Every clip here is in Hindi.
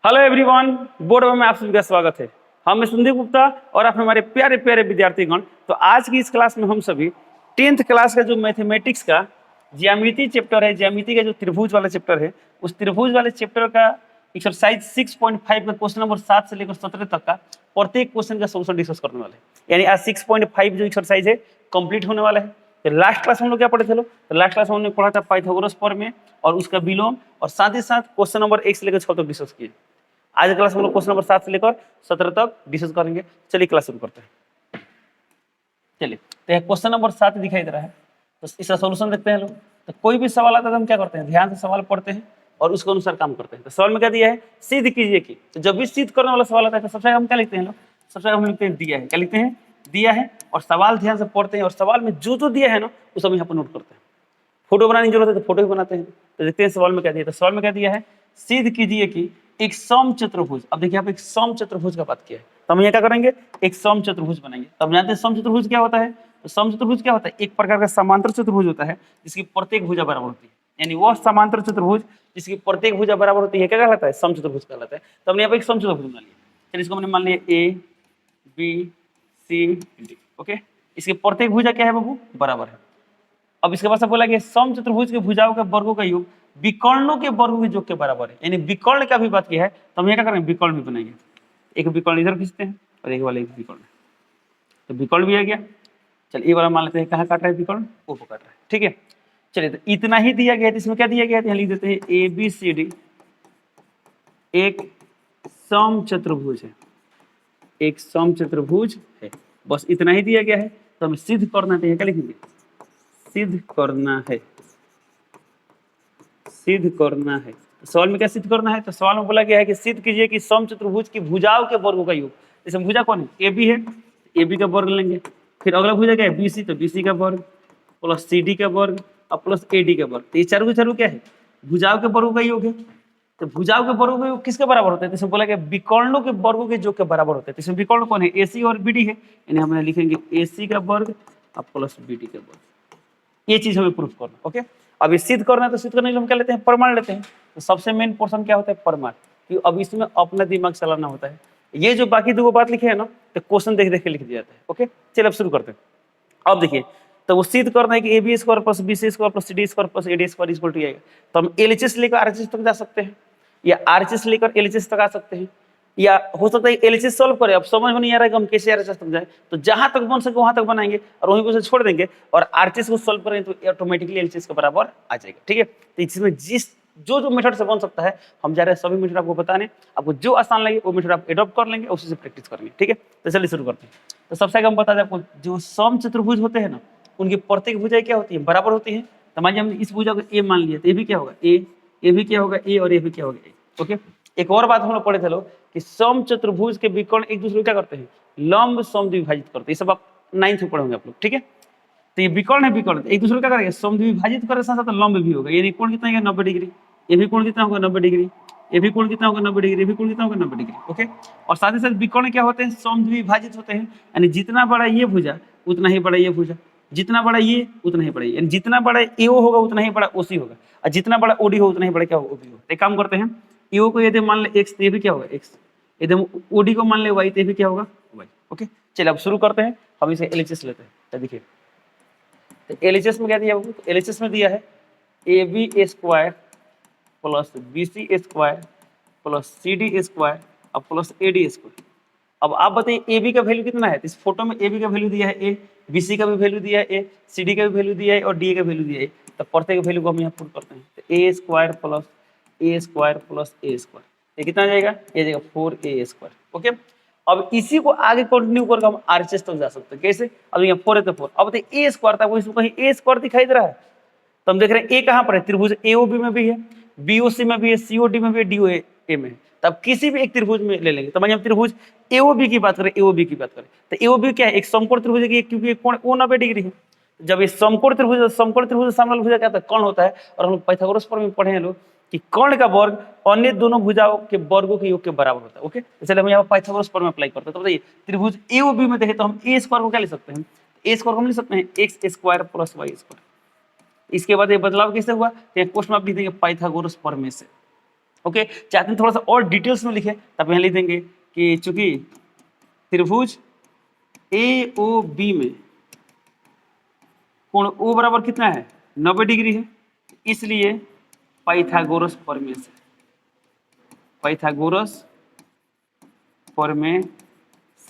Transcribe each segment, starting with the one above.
हेलो एवरीवन, बोर्ड में आप सभी का स्वागत है। हम संदीप गुप्ता और आप हमारे प्यारे प्यारे विद्यार्थीगण। तो आज की इस क्लास में हम सभी 10th क्लास का जो मैथमेटिक्स का ज्यामिति चैप्टर है, ज्यामिति का जो त्रिभुज वाला चैप्टर है, उस त्रिभुज वाले चैप्टर का एक्सरसाइज 6.5 का क्वेश्चन नंबर 7 से लेकर 17 तक का प्रत्येक क्वेश्चन का सोल्यूशन डिस्कस करने वाले हैं। यानी आज 6.5 जो एक्सरसाइज है कंप्लीट होने वाला है। तो लास्ट क्लास हम लोग क्या पढ़े थे लोग? तो लास्ट क्लास में हमने पढ़ा था पाइथागोरस प्रमेय और उसका विलोम, और साथ ही साथ क्वेश्चन नंबर 1 से लेकर 6 तक डिस्कस किए। आज क्लास में हम लोग क्वेश्चन नंबर 7 से लेकर 17 तक डिस्कस करेंगे। चलिए क्लास शुरू करते हैं। चलिए, तो क्वेश्चन नंबर 7 दिखाई दे रहा है, तो इसका सोल्यूशन देखते हैं लोग। तो कोई भी सवाल आता है तो हम क्या करते हैं, ध्यान से सवाल पढ़ते हैं और उसके अनुसार काम करते हैं। तो सवाल में क्या दिया है, सिद्ध कीजिए कि। तो जब भी सिद्ध करने वाला सवाल आता है तो सबसे हम क्या लिखते हैं लोग? सबसे हम लिखते हैं दिया है। क्या लिखते हैं? दिया है। और सवाल ध्यान से पढ़ते हैं और सवाल में जो जो दिया है ना वो सब यहाँ पर नोट करते हैं। फोटो बनाने की जरूरत है तो फोटो भी बनाते हैं। तो देखते हैं सवाल में क्या दिया है। तो सवाल में क्या दिया है, सिद्ध कीजिए कि एक सम चतुर्भुज। अब देखिए यहाँ पे एक सम चतुर्भुज का बात किया है, तो हम यहाँ क्या करेंगे, एक सम चतुर्भुज बनाएंगे। तब जानते हैं सम चतुर्भुज क्या होता है। तो सम चतुर्भुज क्या होता है, एक प्रकार का समांतर चतुर्भुज होता है जिसकी प्रत्येक भुजा बराबर होती है। यानी वह समांतर चतुर्भुज जिसकी प्रत्येक भुजा बराबर होती है क्या कहलाता है, सम चतुर्भुज कहलाता है। तो हमने यहाँ पे एक सम चतुर्भुज बना लिया। चलिए इसको हमने मान लिया A B C D. Okay, इसकी प्रत्येक भुजा क्या है बाबू, बराबर है। अब इसके बाद से बोला कि सम चतुर्भुज के भुजाओं के वर्गों का योग विकर्णों के वर्गों के योग के बराबर है। यानी विकर्ण का भी बात किया है, तो हम यहाँ क्या करेंगे, विकर्ण भी बनाएंगे। एक विकर्ण इधर खींचते हैं और एक वाला एक विकर्ण, तो विकर्ण भी आ गया। चलिए ये वाला मान लेते हैं, कहाँ काट रहा है विकर्ण, ऊपर काट रहा है। ठीक है, चलिए तो इतना ही दिया गया है। इसमें क्या दिया गया है, लिख देते हैं ए बी सी डी एक सम चतुर्भुज है, एक सम चतुर्भुज है। बस इतना ही दिया गया है। तो हमें सिद्ध करना चाहिए, क्या लिखेंगे, सिद्ध करना है, सिद्ध करना है। तो सवाल में क्या सिद्ध करना है, तो सवाल में बोला गया है कि सिद्ध कीजिए कि सम चतुर्भुज की भुजाओं के वर्गों का योग। जैसे भुजा कौन है, ए बी है, ए बी का वर्ग लेंगे। फिर अगला भुजा क्या है, बी सी, तो बी सी का वर्ग प्लस सी डी का वर्ग और प्लस ए डी का वर्ग। तो ये चारों क्या है, भुजाओं के वर्गों का योग है। तो भुजाओं के वर्गों का योग किसके बराबर होता है, जैसे बोला गया विकर्णों के वर्गों के योग के बराबर होता है। इसमें विकर्ण कौन है, ए सी और बी डी है। यानी हम लिखेंगे ए सी का वर्ग और प्लस बी डी का वर्ग। ये चीज हमें प्रूफ करना। ओके, अब ये सिद्ध करना है तो सिद्ध करने के लिए हम क्या लेते हैं, प्रमाण लेते हैं। तो सबसे मेन पोर्शन क्या होता है, प्रमाण। कि अब इसमें अपना दिमाग चलाना होता है। ये जो बाकी दो बात लिखे है ना, तो क्वेश्चन देख देख के लिख दिया जाता है। ओके, चलिए अब शुरू करते हैं। अब देखिए, तो वो सिद्ध करना है कि A B square plus B C square plus C D square plus A D square equal to आएगा। तो हम एलएचएस लेकर आरएचएस तक जा सकते हैं, या आरएचएस लेकर एलएचएस तक आ सकते हैं, या हो सकता है एलएचएस सॉल्व करें। अब समझ में नहीं आ रहा है कि हम कैसे आरएचएस तक जाए, तो जहां तक बन सके वहां तक बनाएंगे और वहीं पर छोड़ देंगे और आरएचएस को सॉल्व करें तो ऑटोमेटिकली एलएचएस के बराबर आ जाएगा। ठीक है, तो इसमें जिस जो मेथड से बन सकता है हम जा रहे हैं सभी मेथड आपको बताने। आपको जो आसान लगे वो मेथड आप एडॉप्ट कर लेंगे, उसी से प्रैक्टिस करेंगे। ठीक है, तो चलिए शुरू करते हैं। तो सबसे आगे हम बता दें आपको, जो सम चतुर्भुज होते हैं ना, उनकी प्रत्येक भुजाएं क्या होती है, बराबर होती है। तो मान हमने इस भुजा को ए मान लिया, तो ये भी क्या होगा ए, ये भी क्या होगा ए, और ये भी क्या होगा ए। ओके, एक और बात हम लोग पढ़े थे लोग कि सम चतुर्भुज के विकर्ण एक दूसरे को क्या करते हैं, लंब समद्विभाजित करते हैं। ये सब आप 9th में पढ़े होंगे आप लोग। ठीक है, तो ये विकर्ण है, विकर्ण एक दूसरे को क्या करेंगे, समद्विभाजित करे साथ साथ लंब भी होगा। यानी कोण कितना है, 90 डिग्री। ये भी कोण कितना होगा, 90 डिग्री। ये भी कोण कितना होगा, 90 डिग्री। ये भी कोण कितना होगा, 90 डिग्री। ओके, और साथ ही साथ विकर्ण क्या होते हैं, समद्विभाजित होते हैं। यानी जितना बड़ा ये भुजा उतना ही बड़ा ये भुजा, जितना बड़ा ये उतना ही बड़ा ये। यानी जितना बड़ा एओ होगा उतना ही बड़ा ओसी होगा, और जितना बड़ा ओडी हो उतना ही बड़ा क्या होगा, ओबी होगा। एक काम करते हैं, ईओ को यदि मान ले एक्स, तो ये भी क्या होगा एक्स। यदि ओडी को मान ले वाई, तो ये भी क्या होगा वाई। ओके, चलिए अब शुरू करते हैं। हम इसे एलएचएस लेते हैं। तो देखिए, तो एलएचएस में क्या दिया होगा, तो एलएचएस में दिया है A B square plus B C square plus C D square और प्लस ए डी स्क्वायर। अब आप बताइए ए बी का वैल्यू कितना है। तो इस फोटो में ए बी का वैल्यू दिया है ए, बी सी का भी वैल्यू दिया है ए, सी डी का भी वैल्यू दिया है और डी का वैल्यू दिया है। तो प्रत्येक वैल्यू को हम यहाँ पुट करते हैं। तो A square plus A square plus A square, ये कितना आ जाएगा, ये जाएगा 4a स्क्वायर। ओके, अब इसी को आगे कंटिन्यू करके हम आरएचएस तक जा सकते हैं। कैसे, अब यहाँ 4 है तो 4। अब देखिए ए स्क्वायर था, वो इसमें कहीं ए स्क्वायर दिखाई दे रहा है। तो हम देख रहे हैं ए कहाँ पर है, त्रिभुज एओबी में भी है, बीओसी में भी है, सीओडी में भी है, डीओए में है। तब किसी भी एक त्रिभुज में ले लेंगे। तो हम त्रिभुज एओबी की बात करें, एओबी की बात करें, तो एओबी क्या है, एक समकोण त्रिभुज है, क्योंकि कोण 90 डिग्री है। जब ये समकोण त्रिभुज सामने भुजा क्या होता है, कर्ण होता है। और हम पाइथागोरस प्रमेय में पढ़े हैं लोग कि कर्ण का वर्ग अन्य दोनों भुजाओं के वर्गों के योग के बराबर होता है। ओके, तो चलिए हम यहाँ पाइथागोरस प्रमेय अप्लाई करते हैं। तो बताइए त्रिभुज एओबी में देखें तो हम ए स्क्वायर को क्या ले सकते हैं, ए स्क्वायर को हम ले सकते हैं x square plus y square. इसके बाद ये बदलाव कैसे हुआ, क्वेश्चन आप लिख देंगे पाइथागोरस प्रमेय से। ओके, चाहते हैं थोड़ा सा और डिटेल्स में लिखे तब यहाँ लिख देंगे कि चूंकि त्रिभुज ए ओ बी में कोण ओ बराबर कितना है 90 डिग्री है, इसलिए पाइथागोरस प्रमेय से, पाइथागोरस प्रमेय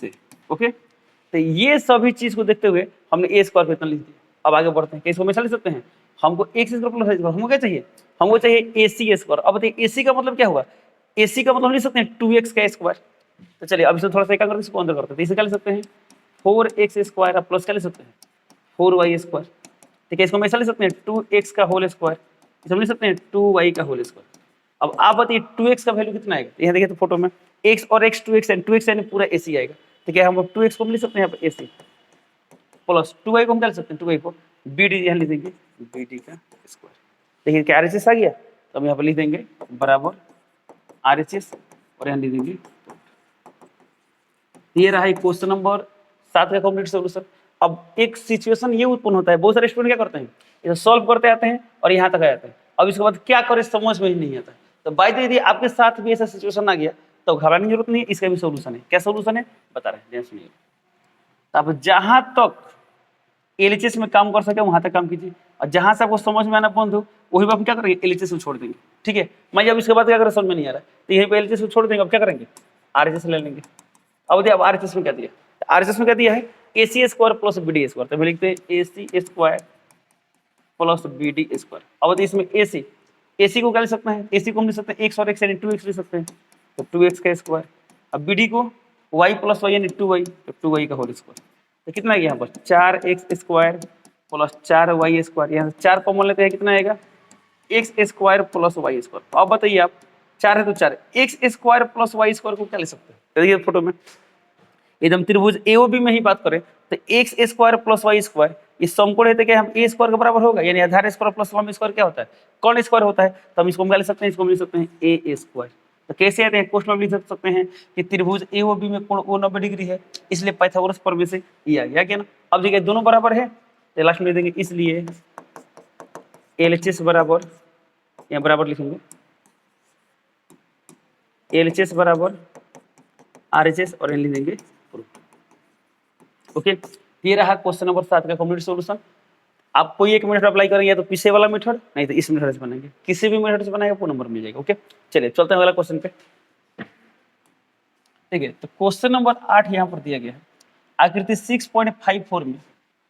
से। ओके, तो ये सभी चीज को देखते हुए हमने ए स्क्वायर कितना लिख दिया। अब आगे बढ़ते हैं, कैसे हमेशा लिख सकते हैं, हमको x square plus y square, हमको क्या चाहिए, हमको चाहिए ए सी स्क्वायर। अब बताइए ए सी का मतलब क्या हुआ, ए सी का मतलब हम लिख सकते हैं 2x का स्क्वायर। तो चलिए अब इसे थोड़ा सा क्या करते हैं, इसको अंदर करते हैं, तो इसे क्या लिख सकते हैं 4x स्क्वायर प्लस क्या लिख सकते हैं 4y स्क्वायर। ठीक है, इसको हमेशा लिख सकते हैं 2x का होल स्क्वायर, इसे हम लिख सकते हैं 2y का होल स्क्वायर। अब आप बताइए 2x का वैल्यू कितना आएगा, यहाँ देखिए तो फोटो में x और x 2x है, 2x यानी पूरा ac आएगा। ठीक है, हम 2x को हम लिख सकते हैं यहाँ पर ac प्लस 2y को हम क्या लिख सकते हैं 2y को bd यहाँ लिख देंगे bd का स्क्वायर। देखिए क्या RHS आ गया, तो हम यहाँ पर लिख देंगे बराबर RHS और यहाँ लिख देंगे। ये रहा एक क्वेश्चन नंबर 7 का कंप्लीट सॉल्यूशन। अब एक सिचुएशन ये उत्पन्न होता है, बहुत सारे स्टूडेंट क्या करते हैं, इसे सॉल्व करते आते हैं और यहाँ तक आ जाते हैं, अब इसके बाद क्या करें समझ में ही नहीं आता। तो बाय द वे यदि आपके साथ भी ऐसा सिचुएशन आ गया तो घबराने की जरूरत नहीं है, इसका भी सोल्यूशन है। क्या सोल्यूशन है बता रहे हैं, ध्यान सुनिए। तो आप जहां तक एलएचएस में काम कर सके वहां तक काम कीजिए, और जहां से आपको समझ में आना बंद हो वही आप क्या करेंगे एलएचएस को छोड़ देंगे। ठीक है, मैं जब इसके बाद क्या करें समझ में नहीं आ रहा तो यहीं पे एलएचएस को छोड़ देंगे, अब क्या करेंगे आरएचएस ले लेंगे। अब देखिए अब आरएचएस में क्या दिया, आरएचएस में क्या दिया है AC square plus BD square, तो हम लिखते हैं AC square plus BD square. अब इसमें एसी, एसी को क्या लिख सकते हैं, एसी को हम लिख सकते हैं एक्स और एक्स यानी 2x लिख सकते हैं, तो 2x का स्क्वायर। अब बीडी को y प्लस वाई यानी 2y, तो 2y का होल स्क्वायर। तो कितना है यहाँ पर 4x square plus 4y square, यहाँ से 4 कॉमन लेते हैं कितना आएगा x square plus y square. अब बताइए आप 4 है तो 4 x square plus y square को क्या ले सकते हैं, तो देखिए फोटो में एकदम त्रिभुज एओबी में ही बात करें तो x square plus y square इस समकोण है तो क्या हम ए स्क्वायर के बराबर होगा, यानी आधार स्क्वायर प्लस लंब स्क्वायर क्या होता है कौन स्क्वायर होता है, तो हम इसको क्या ले सकते हैं, इसको हम लिख सकते हैं ए स्क्वायर। तो कैसे आते हैं क्वेश्चन में लिख सकते हैं कि त्रिभुज एओबी में कोण ओ 90 डिग्री है, इसलिए पाइथागोरस प्रमेय से ये आ गया क्या ना। अब देखिए दोनों बराबर है तो लास्ट में देंगे, इसलिए एलएचएस बराबर यहाँ बराबर लिखेंगे एलएचएस बराबर आरएचएस और लिख देंगे। ओके, ये रहा क्वेश्चन नंबर 7 का कंप्लीट सॉल्यूशन। आप कोई एक मेथड अप्लाई करेंगे तो पीछे वाला मेथड, नहीं तो इस मेथड से बनाएंगे, किसी भी मेथड से बनाएगा आपको नंबर मिल जाएगा। ओके, चलिए चलते हैं अगला क्वेश्चन पे। ठीक है, तो क्वेश्चन नंबर 8 यहाँ पर दिया गया है, आकृति 6.54 में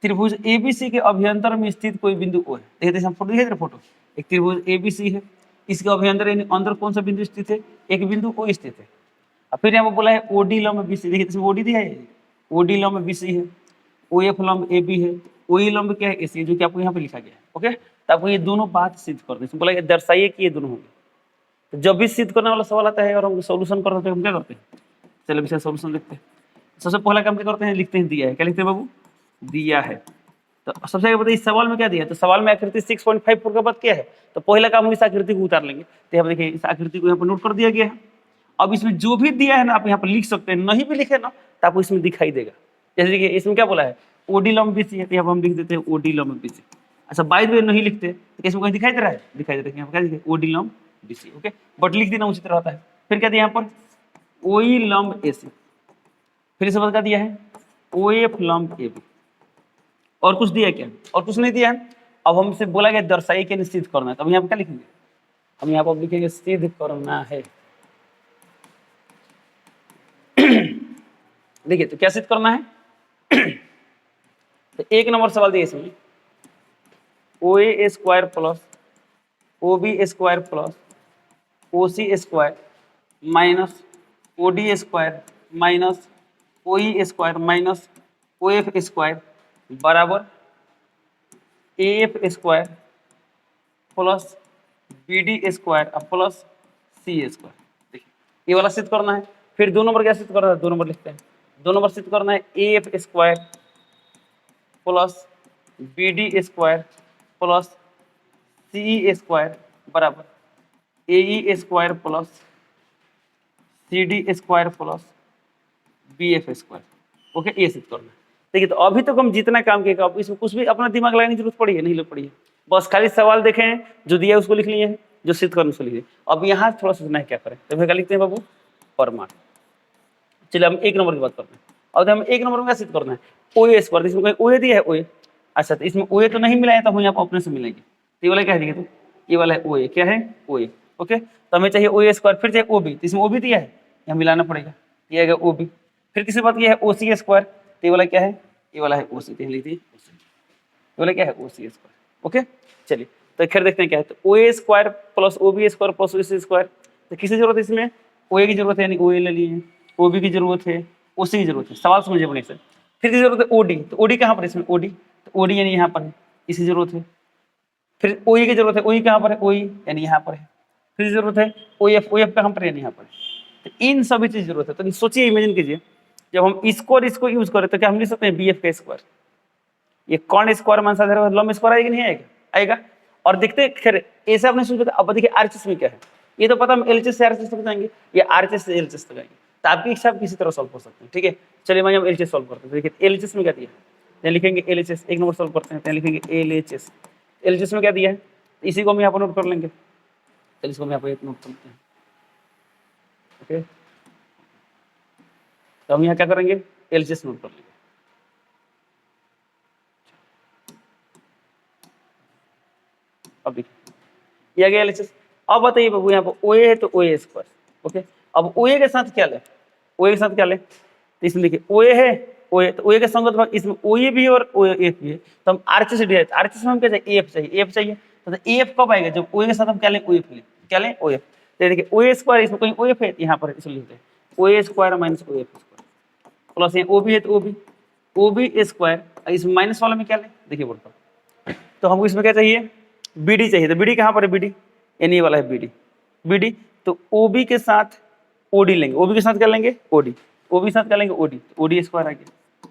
त्रिभुज एबीसी के अभ्यंतर में स्थित कोई बिंदु ओ है। देखिए फोटो दिखाई दे रहा, फोटो एक त्रिभुज एबीसी है, इसके अभ्यंतर यानी अंदर कौन सा बिंदु स्थित है, एक बिंदु ओ स्थित है। और फिर यहाँ पर बोला है ओडी लंब बीसी, देखिए इसमें ओडी दिया है, ओडी लंब बीसी है, ओएफ लंब एबी है, ओई लंब क्या है एसी, जो कि आपको यहाँ पे लिखा गया है। ओके, तो आपको ये दोनों बात सिद्ध कर दें, बोला दर्शाइए कि ये दोनों होंगे। तो जब भी सिद्ध करने वाला सवाल आता है और हम सॉल्यूशन करते हैं हम क्या करते हैं, चलिए विषय सॉल्यूशन देखते हैं। सबसे पहला काम क्या करते हैं, लिखते हैं दिया है, क्या लिखते हैं बाबू दिया है। तो सबसे आगे बताइए इस सवाल में क्या दिया है, तो सवाल में आकृति 6.54 का बात क्या है, तो पहला काम हम इस आकृति को उतार लेंगे। तो यहाँ देखिए इस आकृति को यहाँ पर नोट कर दिया गया है। अब इसमें जो भी दिया है ना आप यहाँ पर लिख सकते हैं, नहीं भी लिखे ना तो आपको इसमें दिखाई देगा। जैसे देखिए इसमें क्या बोला है ओडी लंब बीसी है, तो यहाँ पर हम लिख देते हैं ओडी लंब बीसी। अच्छा बाय द वे नहीं लिखते तो इसमें कहीं दिखाई दे रहा है, दिखाई दे रहा है यहाँ पर क्या लिखे ओडी लंब बीसी। ओके, बट लिख देना उचित रहता है। फिर क्या दिया यहाँ पर ओई लंब एसी, फिर इसके बाद क्या दिया है ओएफ लंब एबी, और कुछ दिया क्या, और कुछ नहीं दिया है। अब हमसे बोला गया दर्शाइए कि सिद्ध करना है, तो हम यहाँ पर क्या लिखेंगे, हम यहाँ पर लिखेंगे सिद्ध करना है। देखिए तो क्या सिद्ध करना है, तो एक नंबर सवाल दिया इसमें O A square plus O B square plus O C square minus O D square minus O E square minus O F square बराबर A F square plus B D square plus C square. देखिए ये वाला सिद्ध करना है। फिर दो नंबर क्या सिद्ध करना है, दो नंबर लिखते हैं, दो नंबर सिद्ध करना है A F square plus B D square plus C square बराबर A E square plus C D square plus B F square. Okay, ये सिद्ध करना है। देखिए तो अभी तक हम जितना काम किया अब इसमें कुछ भी अपना दिमाग लगाने की जरूरत पड़ी है नहीं, लोग पड़ी है, बस खाली सवाल देखें जो दिया है उसको लिख लिए हैं, जो सिद्ध करने से लिखे। अब यहाँ थोड़ा सोचना है क्या करें, तो फिर क्या लिखते हैं बाबू, परमाणु। चलिए हम एक नंबर की बात करते हैं। अब हम एक नंबर में क्या सिद्ध करना है, ओ ए स्क्वायर, इसमें कोई ओ दिया है, ओ। अच्छा, तो इसमें ओ तो नहीं मिला है, तो हम यहाँ पर अपने से मिलेंगे। तो ये वाला क्या है, देखिए तो ये वाला है ओ ए, क्या है ओ ए। ओके, तो हमें चाहिए ओ स्क्वायर, फिर चाहिए ओ बी, तो इसमें ओ बी दिया है, यहाँ मिलाना पड़ेगा, ये आएगा ओ बी। फिर किसी बात ये है ओ सी स्क्वायर, तो ये वाला क्या है, ये वाला है ओ सी, देख लीजिए ये वाला क्या है ओ सी स्क्वायर। ओके, चलिए तो खैर देखते हैं क्या है, तो O A square plus O B square plus O C square. तो किसी जरूरत है इसमें, ओ ए की जरूरत है यानी ओ ए ले लिए, ओ बी की जरूरत है, ओ सी की जरूरत है, सवाल समझिए बड़े से। फिर की जरूरत है ओ डी, तो ओ डी कहाँ पर है इसमें, ओ डी, तो ओ डी यानी यहाँ पर है, इसकी जरूरत है। फिर ओ ई की जरूरत है, ओ ई कहाँ पर है, ओ ई यानी यहाँ पर है। फिर जरूरत है ओ एफ कहाँ पर है, यानी यहाँ पर है। तो इन सभी चीज जरूरत है। तो सोचिए, इमेजिन कीजिए, जब हम इसको और इसको यूज करें तो क्या हम लिख सकते हैं बी एफ का स्क्वायर। ये कौन स्क्वायर मान सकते हैं, लंब स्क्वायर आएगा नहीं आएगा, आएगा। और देखते हैं खैर ऐसे आपने सोचा, अब देखिए आरएचएस में क्या है, ये तो पता हम एलएचएस से आरएचएस तक जाएंगे, ये आरएचएस से एलएचएस तक आएंगे, तो आपकी इच्छा आप किसी तरह सॉल्व कर सकते हैं। ठीक है, चलिए मैं हम एलएचएस सॉल्व करते हैं। देखिए एलएचएस में क्या दिया है, लिखेंगे एलएचएस, एक नंबर सॉल्व करते हैं, लिखेंगे एलएचएस। एलएचएस में क्या दिया है, इसी को हम यहाँ पर नोट कर लेंगे, चलिए इसको हम यहाँ पर नोट करते हैं। ओके, तो हम यहाँ क्या करेंगे, एलएचएस नोट कर लेंगे। अब देखिए ये आ गया एलएचएस। अब बताइए बाबू, यहाँ पर ओए है तो ओए स्क्वायर। ओके, अब ओए के साथ क्या ले, ओए के साथ क्या ले, तो इसमें देखिए ओए है, ओए तो ओए के संगत भाग इसमें ओए भी है और ओए एफ भी है, तो हम आरएचएस से डिवाइड, आरएचएस में हम क्या चाहिए, एफ चाहिए, एफ चाहिए। तो एफ कब आएगा, जब ओए के साथ हम क्या लें, ओएफ लें, क्या लें, ओएफ। तो देखिए ओए स्क्वायर, इसमें कोई ओएफ है यहाँ पर, इसलिए लिखते हैं ओए square minus of square, plus यहाँ ओ भी है तो ओ बी स्क्वायर, इसमें माइनस वाला में क्या लें, देखिए बोलता, तो हमको इसमें क्या चाहिए, बीडी चाहिए। तो बीडी कहाँ पर है, बीडी यानी ये वाला है बीडी, बीडी। तो ओबी के साथ ओडी लेंगे, ओबी के साथ क्या लेंगे, ओडी, ओबी के साथ क्या लेंगे, ओडी, ओडी स्क्वायर आ गया।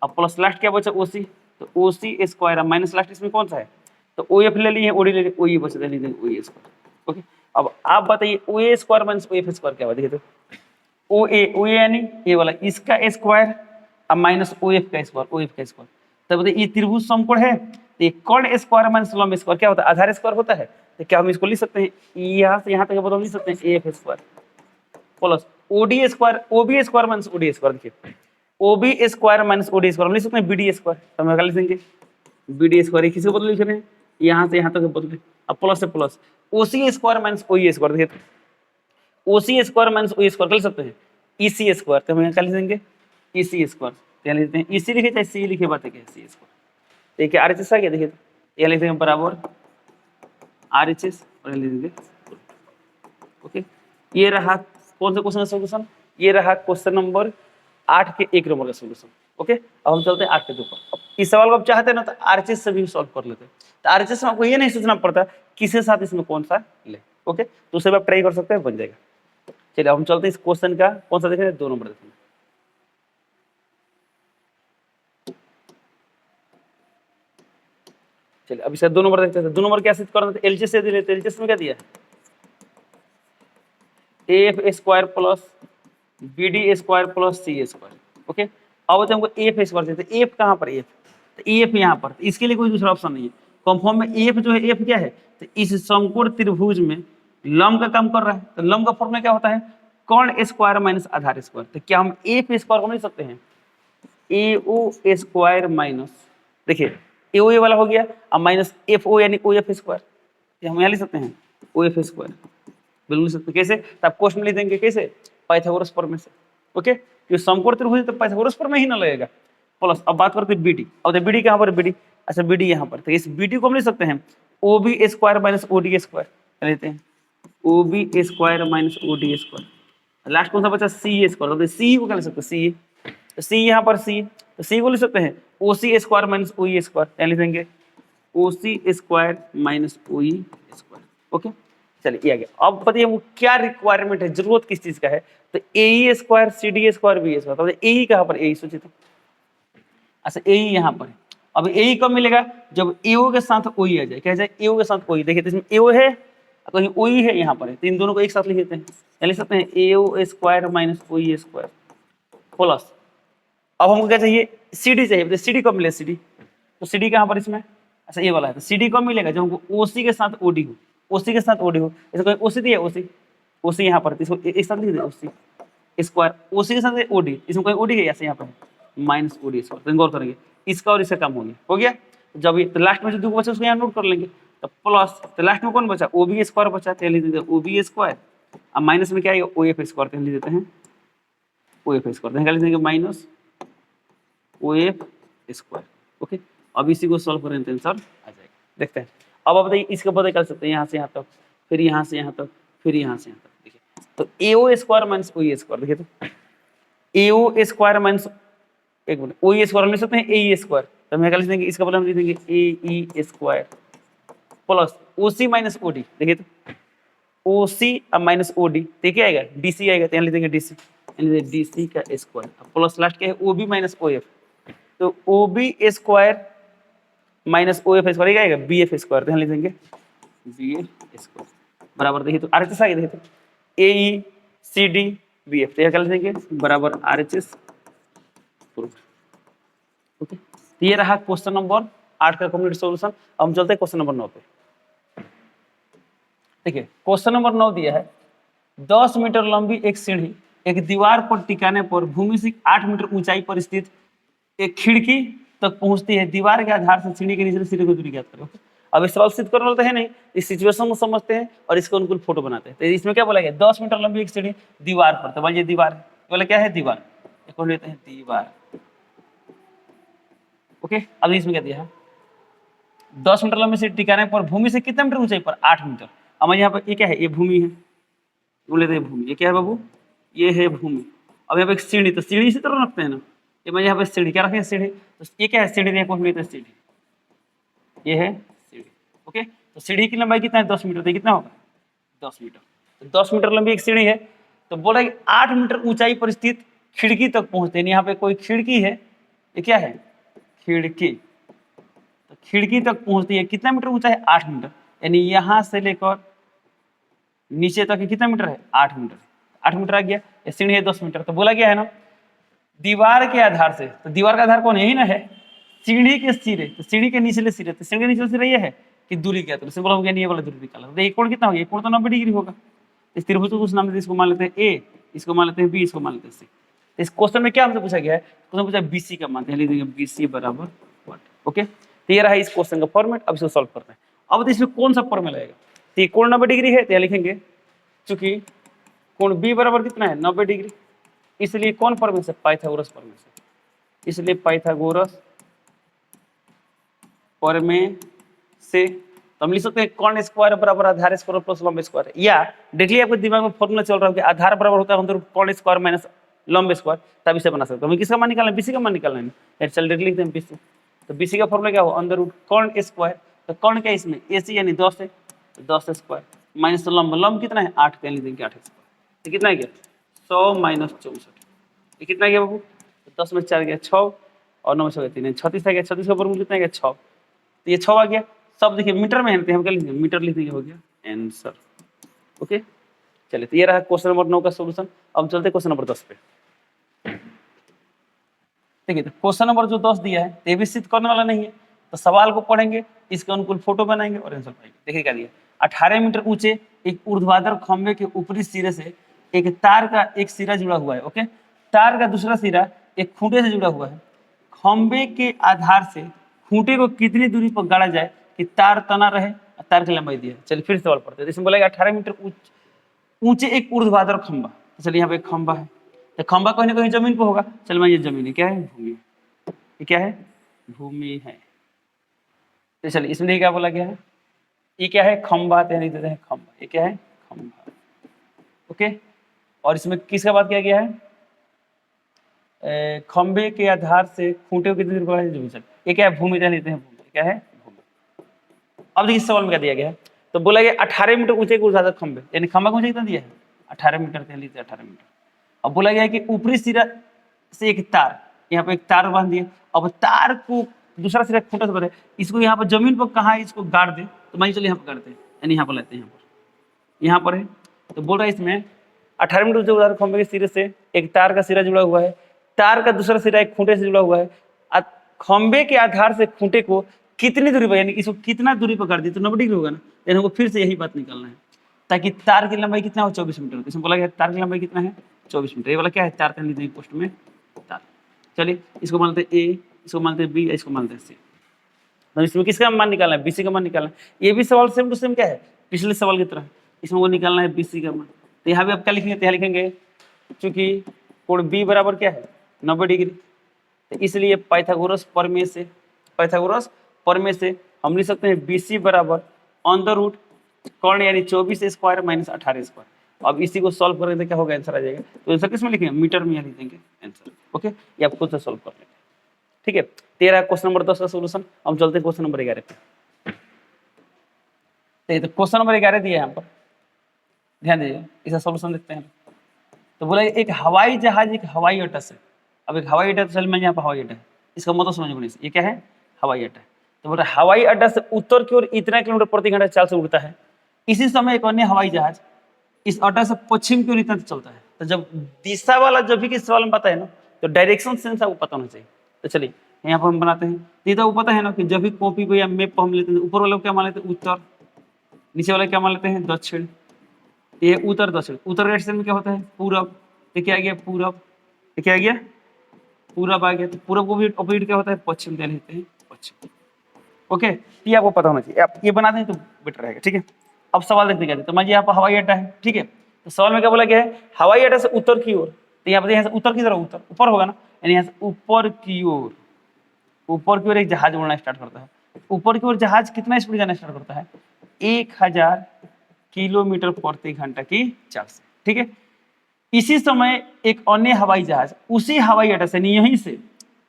अब प्लस लास्ट क्या बचा, ओसी, तो ओसी स्क्वायर, माइनस लास्ट इसमें कौन सा है, तो ओएफ ले लिए, ओडी ले लिए, ओई बचा, ले लिए ओई स्क्वायर। ओके, अब आप बताइए ओए स्क्वायर माइनस ओएफ स्क्वायर क्या हुआ, देखिए तो ओए यानी ये वाला इसका स्क्वायर, अब माइनस ओएफ का स्क्वायर, ओएफ का स्क्वायर। तब बताइए ये त्रिभुज समकोण है, तो ये कर्ण स्क्वायर माइनस लंब स्क्वायर क्या होता है, आधार स्क्वायर होता है। तो क्या हम इसको लिख सकते हैं, यहाँ से यहाँ तक बदल लिख सकते हैं F square plus O D square, O B square minus O D square. देखिए O B square minus O D square हम लिख सकते हैं बीडी स्क्वायर, तो हम क्या लिख देंगे, बीडी स्क्वायर किसी को बदल लिख रहे हैं, यहाँ से यहाँ तक बदले। अब प्लस से प्लस ओसी स्क्वायर माइनस ओई स्क्वायर, देखिए ओसी स्क्वायर माइनस ओई स्क्वायर कर लिख सकते हैं ईसी स्क्वायर, तो हम यहाँ क्या लिख देंगे, ईसी स्क्वायर, क्या लिखते हैं, ईसी लिखे चाहे सी लिखे, बात है क्या, सी स्क्वायर। देखिए आरएचएस आ गया, देखिए ये लिख देंगे बराबर आरएचएस और लिख देंगे। ओके, ये रहा कौन सा क्वेश्चन का सॉल्यूशन, ये रहा क्वेश्चन नंबर 8 के 1 नंबर का सॉल्यूशन। ओके, अब हम चलते हैं 8 के 2 पर। अब इस सवाल को आप चाहते हैं ना तो आरएचएस से भी सॉल्व कर लेते हैं, तो आरएचएस में आपको ये नहीं सोचना पड़ता किसके साथ इसमें कौन सा ले। ओके, तो उसे आप ट्राई कर सकते हैं, बन जाएगा। चलिए हम चलते हैं इस क्वेश्चन का कौन सा देखेंगे, 2 नंबर देखेंगे। चलिए अब इसका 2 नंबर देखते हैं। 2 नंबर क्या सिद्ध करना था, एलएचएस से लेते हैं। एलएचएस में क्या दिया है, F square plus BD square plus C square. Okay, अब बताए हमको एफ स्क्वायर चाहिए, एफ कहाँ पर, एफ तो एफ यहाँ पर, तो इसके लिए कोई दूसरा ऑप्शन नहीं है। कंफर्म में एफ जो है, एफ क्या है, तो इस समकोण त्रिभुज में लंब का काम कर रहा है, तो लंब का फॉर्मूला क्या होता है, कर्ण स्क्वायर माइनस आधार स्क्वायर। तो क्या हम एफ स्क्वायर को मिल सकते हैं, ए ओ स्क्वायर माइनस, देखिए ए ओ वाला हो गया, अब माइनस एफ ओ यानी ओ एफ स्क्वायर, हम यहाँ लिख सकते हैं ओ एफ स्क्वायर, बिल्कुल लिख सकते हैं। कैसे, तो आप क्वेश्चन में लिख देंगे कैसे, पाइथागोरस प्रमेय से। ओके, ये समकोण त्रिभुज तो पाइथागोरस प्रमेय ही ना लगेगा। प्लस अब बात करते हैं बीडी, अब बीडी कहाँ पर, बीडी, अच्छा बीडी यहाँ पर, तो इस बीडी को हम लिख सकते हैं O B square minus O D square, लेते हैं O B square minus O D square. Last कौन सा बचा, सी स्क्वायर, तो सी को क्या लिख सकते हैं, सी, तो सी यहाँ पर सी, तो सी को लिख सकते हैं ओ C square minus O E square, क्या लिख देंगे ओ C square minus O E square. Okay, चलिए ये आ गया। अब बताइए वो क्या रिक्वायरमेंट है, जरूरत किस चीज का है, तो A square C D square B square. तो ए कहाँ पर, ए सोचिए तो, अच्छा ए यहाँ पर है। अब ए कब मिलेगा, जब एओ के साथ ओ आ जाए, क्या जाए, एओ के साथ ओ। देखिए तो इसमें एओ है, कहीं ओ है यहाँ पर है, तो इन दोनों को एक साथ लिख देते हैं, क्या लिख सकते हैं A O square minus O square plus. अब हमको क्या चाहिए, सी डी चाहिए, सी डी कब मिले, सी डी, तो सी डी कहाँ पर इसमें, अच्छा ये वाला है, तो सी डी कब मिलेगा, जब हमको ओ सी के साथ ओ डी हो, ओसी के साथ ओडी हो, जैसे कोई ओसी दिया ओसी, ओसी यहाँ पर, इसको एक साथ लिख दे ओसी स्क्वायर, ओसी के साथ ओडी, इसमें कोई ओडी है ऐसे यहाँ पर माइनस ओडी स्क्वायर, तो गौर करेंगे इसका और इसका काम हो गया। जब तो लास्ट में जो दो बचा उसको यहाँ नोट कर लेंगे, तो प्लस, तो लास्ट में कौन बचा, ओबी स्क्वायर बचा, तो लिख देते हैं ओबी स्क्वायर, अब माइनस में क्या आएगा ओएफ स्क्वायर, तो लिख देते हैं ओएफ स्क्वायर, तो लिख देंगे माइनस ओएफ स्क्वायर। ओके, अब इसी को सॉल्व करें तो आंसर आ जाएगा। देखते हैं अब आप बताइए इसका पता कर सकते हैं यहाँ से यहाँ तक, फिर यहाँ से यहाँ तक, फिर यहाँ से यहाँ तक। देखिए तो एओ स्क्वायर माइनस ओई स्क्वायर, देखिए तो एओ स्क्वायर माइनस, एक मिनट, ओई स्क्वायर लिख सकते हैं ए स्क्वायर, तो हम क्या लिख देंगे, इसका बदला हम लिख देंगे A E square plus O C minus O D, देखिए तो ओसी अब माइनस ओडी, तो क्या आएगा डीसी आएगा, तो यहाँ लिख देंगे डीसी, डीसी का स्क्वायर प्लस लास्ट क्या है ओबी माइनस ओएफ, तो ओबी स्क्वायर माइनस ओएफ स्क्वायर आएगा बीएफ स्क्वायर, तो यहाँ लिख देंगे बीएफ स्क्वायर बराबर, देखिए तो आरएचएस आ गया, देखिए तो एई सी डी बीएफ, तो यहाँ क्या लिख देंगे बराबर आरएचएस प्रूफ। ओके, तो ये रहा क्वेश्चन नंबर 8 का कंप्लीट सॉल्यूशन। अब हम चलते हैं क्वेश्चन नंबर 9 पे। देखिए क्वेश्चन नंबर 9 दिया है 10 मीटर लंबी एक सीढ़ी एक दीवार पर टिकाने पर भूमि से 8 मीटर ऊंचाई पर स्थित एक खिड़की तक पहुंचती है, दीवार के आधार से सीढ़ी के नीचे सीढ़ी को दूरी ज्ञात करो। अब इस सवाल सिद्ध करने वाला तो है नहीं, इस सिचुएशन को समझते हैं और इसके अनुकूल फोटो बनाते हैं। तो इसमें क्या बोला गया 10 मीटर लंबी एक सीढ़ी दीवार पर, तो ये दीवार है, बोला क्या है दीवार, इसको लेते हैं दीवार। ओके, अब इसमें क्या दिया है 10 मीटर लंबी सीढ़ी टिकाने पर भूमि से कितने मीटर ऊंचाई पर 8 मीटर। अब यहाँ पर ये क्या है, ये भूमि है, वो लेते हैं भूमि, ये क्या है बाबू, ये है भूमि। अब यहाँ पे एक सीढ़ी, तो सीढ़ी इसी तरह रखते हैं ना, ये मैं यहाँ पे सीढ़ी क्या रखें सीढ़ी, तो ये क्या है सीढ़ी, कौन लेते हैं सीढ़ी, ये है सीढ़ी। ओके, तो सीढ़ी की लंबाई कितना है 10 मीटर, तो कितना होगा 10 मीटर, तो 10 मीटर लंबी एक सीढ़ी है, तो बोला कि 8 मीटर ऊंचाई पर स्थित खिड़की तक पहुंचते हैं, यहाँ पे कोई खिड़की है, ये क्या है खिड़की, तो खिड़की तक पहुंचती है, कितना मीटर ऊंचा है 8 मीटर, यानी यहाँ से लेकर नीचे तक कितना मीटर है 8 मीटर, 8 मीटर आ गया, ये सीढ़ी है 10 मीटर। तो बोला गया है ना दीवार के आधार से, तो दीवार का आधार कौन है, यही ना है, सीढ़ी के सिरे, तो सीढ़ी के निचले सिरे, तो सीढ़ी के निचले सिरे ये है कि दूरी क्या, तो बोला ये वाला दूरी निकाला, तो एक कोण कितना हो गया, एक कोण तो 90 डिग्री होगा। इस त्रिभुज को कुछ नाम देते, इसको मान लेते हैं ए, इसको मान लेते हैं बी, इसको मान लेते हैं सी। तो इस क्वेश्चन में क्या हमसे पूछा गया है, क्वेश्चन पूछा बीसी का मान, लिख देंगे बीसी बराबर व्हाट। ओके, तो ये रहा इस क्वेश्चन का फॉर्मेट। अब इसको सॉल्व करते हैं। अब तो इसमें कौन सा फॉर्मूला आएगा, तो ये कोण 90 डिग्री है, तो यहाँ लिखेंगे चूंकि कोण बी बराबर कितना है 90 डिग्री, इसलिए कौन फॉर्मूले से, पाइथागोरस फॉर्मूले से, इसलिए पाइथागोरस फॉर्मूले से तो हम लिख सकते हैं कॉन स्क्वायर बराबर आधार स्क्वायर प्लस लंब स्क्वायर, या डायरेक्टली आपके दिमाग में फॉर्मूला चल रहा है कि आधार बराबर होता है अंदर कॉन स्क्वायर माइनस लंब स्क्वायर, तब इसे बना सकते हैं। हमें किसका मान निकालना है, बीसी का मान निकालना है, चल डायरेक्टली लिखते हैं बीसी। तो बीसी का फॉर्मूला क्या हो अंदर रूट कॉन स्क्वायर, तो कॉन क्या है इसमें एसी यानी 10 है, तो 10 स्क्वायर माइनस लंब, लंब कितना है 8 का, लिख देंगे 8 स्क्वायर, तो कितना गया 100 माइनस 64, ये कितना गया बाबू, तो 10 में 4 गया 6 और 9 में 6 3 36 आ गया, 36 का वर्गमूल कितना गया 6, तो ये 6 आ गया। सब देखिए मीटर में है, हम क्या लिखेंगे मीटर लिख देंगे, हो गया आंसर। ओके, चलिए तो ये रहा क्वेश्चन नंबर 9 का सॉल्यूशन। अब चलते क्वेश्चन नंबर 10 पे। देखिए तो क्वेश्चन नंबर जो 10 दिया है ये भी सिद्ध करने वाला नहीं है, तो सवाल को पढ़ेंगे, इसके अनुकूल फोटो बनाएंगे और आंसर पाएंगे। देखिए क्या दिया, 18 मीटर ऊंचे एक ऊर्ध्वाधर खंभे के ऊपरी सिरे से एक तार का एक सिरा जुड़ा हुआ है। ओके, तार का दूसरा सिरा एक खूंटे से जुड़ा हुआ है, खंभे के आधार से खूंटे को कितनी दूरी पर गाड़ा जाए कि तार तना रहे, तार की लंबाई दी है। चलिए फिर सवाल पढ़ते हैं। इसमें बोला 18 मीटर ऊंचे एक ऊर्ध्वाधर खंभा, चलिए यहाँ पे एक खंभा है, तो खंभा कहीं ना कहीं जमीन पे होगा, चल मैं ये जमीन है, क्या है भूमि, ये क्या है भूमि है। तो चलिए इसमें देखिए क्या बोला गया है, ये क्या है खंभा, तो लिख देते हैं खंभा, ये क्या है खंभा। ओके, और इसमें किसका बात किया गया है, खंभे के आधार से खूंटे को कितनी दूर पर जमीन से, ये क्या है भूमि, लेते हैं भूमि, क्या है भूमि। अब देखिए इस सवाल में क्या दिया गया है, तो बोला गया 18 मीटर ऊंचे को ऊर्ध्वाधर खंभे, यानी खंभा का ऊंचाई कितना दिया है 18 मीटर, 18 मीटर। अब बोला गया है कि ऊपरी सिरा से एक तार, यहाँ पे एक तार बांध दिया, अब तार को दूसरा सिरा खूंटा से बने, इसको यहाँ पर जमीन पर कहाँ इसको गाड़ दे, तो मान चलिए यहाँ पर गाड़ते हैं, यानी यहाँ पर लेते हैं, यहाँ पर है। तो बोल रहा है इसमें 18 मीटर ऊंचे ऊर्ध्वाधर खंभे के सिरे से एक तार का सिरा जुड़ा हुआ है, तार का दूसरा सिरा एक खूंटे से जुड़ा हुआ है, खंभे के आधार से खूंटे को कितनी दूरी पर, यानी इसको कितना दूरी पर कर दी तो 90 डिग्री होगा ना, यानी हमको फिर से यही बात निकालना है, ताकि तार की लंबाई कितना हो 24 मीटर। इसमें बोला गया तार की लंबाई कितना है 24 मीटर। ये वाला क्या है, तार का लीजिए पोस्ट में तार। चलिए इसको मानते हैं ए, इसको मानते हैं बी, इसको मानते हैं सी। तो इसमें किसका मान निकालना है, बीसी का मान निकालना है। ये भी सवाल सेम टू सेम क्या है पिछले सवाल की तरह, इसमें वो निकालना है बीसी का मान। तो यहाँ भी आप क्या लिखेंगे, तो यहाँ लिखेंगे चूंकि कोण बी बराबर क्या है 90 डिग्री, तो इसलिए पाइथागोरस प्रमेय से हम लिख सकते हैं बीसी बराबर अंडर रूट कर्ण यानी 24 स्क्वायर माइनस 18 स्क्वायर। अब इसी को सॉल्व करेंगे तो क्या होगा, आंसर आ जाएगा। तो आंसर किस में लिखेंगे, मीटर में लिख देंगे आंसर। ओके, ये आप खुद से सॉल्व कर लेंगे। ठीक है, 13 क्वेश्चन नंबर 10 का सोल्यूशन। हम चलते हैं क्वेश्चन नंबर 11 पे। तो क्वेश्चन नंबर 11 दिया है यहाँ पर, ध्यान दीजिए, इसका सोल्यूशन देखते हैं। तो बोला एक हवाई जहाज एक हवाई अड्डा से, अब एक हवाई अड्डा तो चल में यहाँ पर हवाई अड्डा है, इसका मतलब समझ में नहीं, ये क्या है हवाई अड्डा। तो बोला हवाई अड्डा से उत्तर की ओर इतना किलोमीटर प्रति घंटा चाल से उड़ता है। इसी समय एक अन्य हवाई जहाज इस अड्डा से पश्चिम की ओर इतना चलता है। तो जब दिशा वाला जब भी किस सवाल में पता है ना, तो डायरेक्शन सेंस आपको पता होना चाहिए। तो चलिए यहाँ पर हम बनाते हैं, तो वो पता है ना कि जब भी कॉपी पे या मैप पर हम लेते हैं, ऊपर वाला क्या मान लेते हैं उत्तर, नीचे वाला क्या मान लेते हैं दक्षिण। ये उत्तर दक्षिण, उत्तर डायरेक्शन में क्या होता है पूरब, ये क्या आ गया पूरब, ये क्या आ गया पूरब आ गया। तो पूरब को भी अपोजिट क्या होता है पश्चिम, दे लेते हैं पश्चिम। ओके, ये आपको पता होना चाहिए, आप ये बना दें तो बेटर रहेगा। ठीक है, अब सवाल देखते क्या, तो मान यहाँ पर हवाई अड्डा है। ठीक है, तो सवाल में क्या बोला गया है, हवाई अड्डा से उत्तर की ओर, तो यहाँ पर यहाँ से उत्तर की तरफ, उत्तर ऊपर होगा ना, यानी यहाँ से ऊपर की ओर एक जहाज उड़ना स्टार्ट करता है। ऊपर की ओर जहाज कितना स्पीड जाना स्टार्ट करता है 1000 किलोमीटर प्रति घंटा की चाल से। ठीक है, इसी समय एक अन्य हवाई जहाज उसी हवाई अड्डा से यहीं से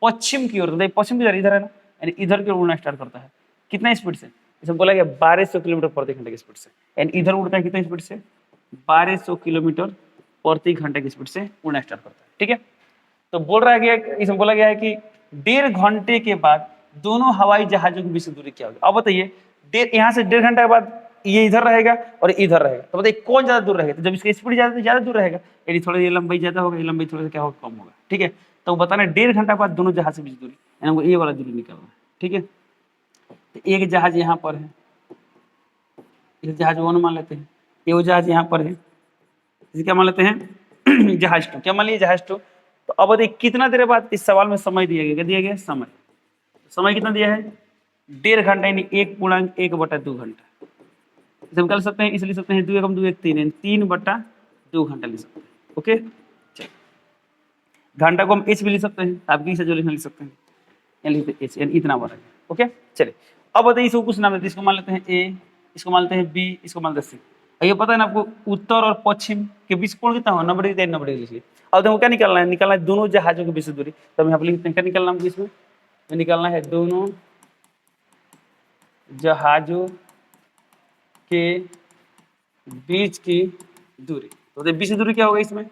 पश्चिम की ओर, पश्चिम की तरफ इधर है ना, यानी इधर की ओर उड़ना स्टार्ट करता है। कितना स्पीड से, इसमें बोला गया 1200 किलोमीटर प्रति घंटे की स्पीड से, यानी इधर उड़ता है कितना स्पीड से 1200 किलोमीटर प्रति घंटे की स्पीड से उड़ना स्टार्ट करता है। ठीक है, तो बोल रहा है, इसमें बोला गया है कि 1.5 घंटे के बाद दोनों हवाई जहाजों के बीच की दूरी क्या होगी। अब बताइए, यहाँ से 1.5 घंटे के बाद ये इधर रहेगा और इधर रहेगा, तो बताइए कौन ज्यादा दूर रहेगा। तो जब इसकी स्पीड ज्यादा दूर रहेगा, यानी थोड़ा ये लंबाई ज्यादा होगा, ये लंबाई थोड़ा सा क्या होगा कम होगा। ठीक है, तो बताना 1.5 घंटा बाद दोनों जहाज के बीच दूरी, यानी हमको ये वाला दूरी निकालना है। ठीक है, तो एक जहाज यहाँ पर है, इस जहाज 1 मान लेते हैं, ये वो जहाज यहाँ पर है, इसे क्या मान लेते हैं जहाज 2, क्या मान लिया जहाज 2। तो अब बताइए कितना देर बाद इस सवाल में समय दिया गया, क्या दिया गया समय कितना दिया है 1.5 घंटा, यानी 1.1/2 घंटा। इसे हम कर सकते हैं, इसलिए सकते हैं 2 एकम 2 1 3, 3/2 घंटा लिख सकते हैं। ओके, चलिए घंटा को हम एच भी लिख सकते हैं, आपकी से जो लिखना लिख सकते हैं, यानी एच, यानी इतना बड़ा है। ओके, चलिए अब बताइए इसको कुछ नाम देते हैं, इसको मान लेते हैं ए, इसको मान लेते हैं बी, इसको मान लेते हैं सी। ये पता है ना आपको उत्तर और पश्चिम के बीच कोण कितना हो 90 डिग्री, 90 डिग्री लिखिए। अब देखो क्या निकालना है दोनों जहाजों के बीच की दूरी। तो हम यहाँ पर लिखते हैं क्या निकालना है, इसमें निकालना है दोनों जहाजों के बीच की दूरी। तो बीच की दूरी क्या होगा, इसमें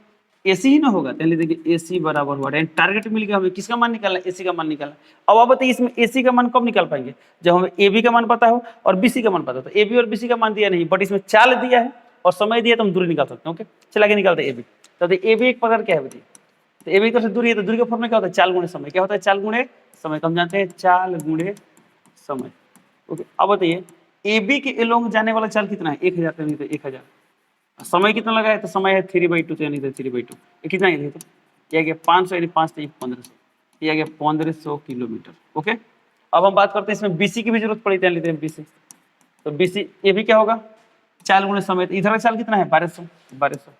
एसी ही ना होगा, पहले देखिए एसी बराबर हुआ, टारगेट मिल गया हमें, किसका मान निकालना है एसी का मान निकालना। अब आप बताइए इसमें एसी का मान कब निकाल पाएंगे, जब हमें एबी का मान पता हो और बीसी का मान पता हो। तो एबी और बीसी का मान दिया नहीं, बट इसमें चाल दिया है और समय दिया, तो हम दूरी निकाल सकते हैं। ओके, चल आगे निकालते हैं एबी। तो एबी एक प्रकार क्या है बताइए, तो एबी की तरफ से दूरी है, तो दूरी का फॉर्मूला क्या होता है चाल गुणे समय, क्या होता है चाल गुणे समय, हम जानते हैं चाल गुणे समय। ओके, अब बताइए एबी के एलोंग जाने वाला चाल कितना है 1000, तो 1000, समय कितना लगा है, तो समय है 3/2, तो यानी 3/2, ये कितना है, तो ये आ गया 500, यानी 5 तो 1500, ये आ गया 1500 किलोमीटर। ओके, अब हम बात करते हैं इसमें बीसी की भी जरूरत पड़ी, तो लेते हैं बीसी। तो बीसी ये भी क्या होगा चाल गुणे समय, तो इधर का चाल कितना है 1200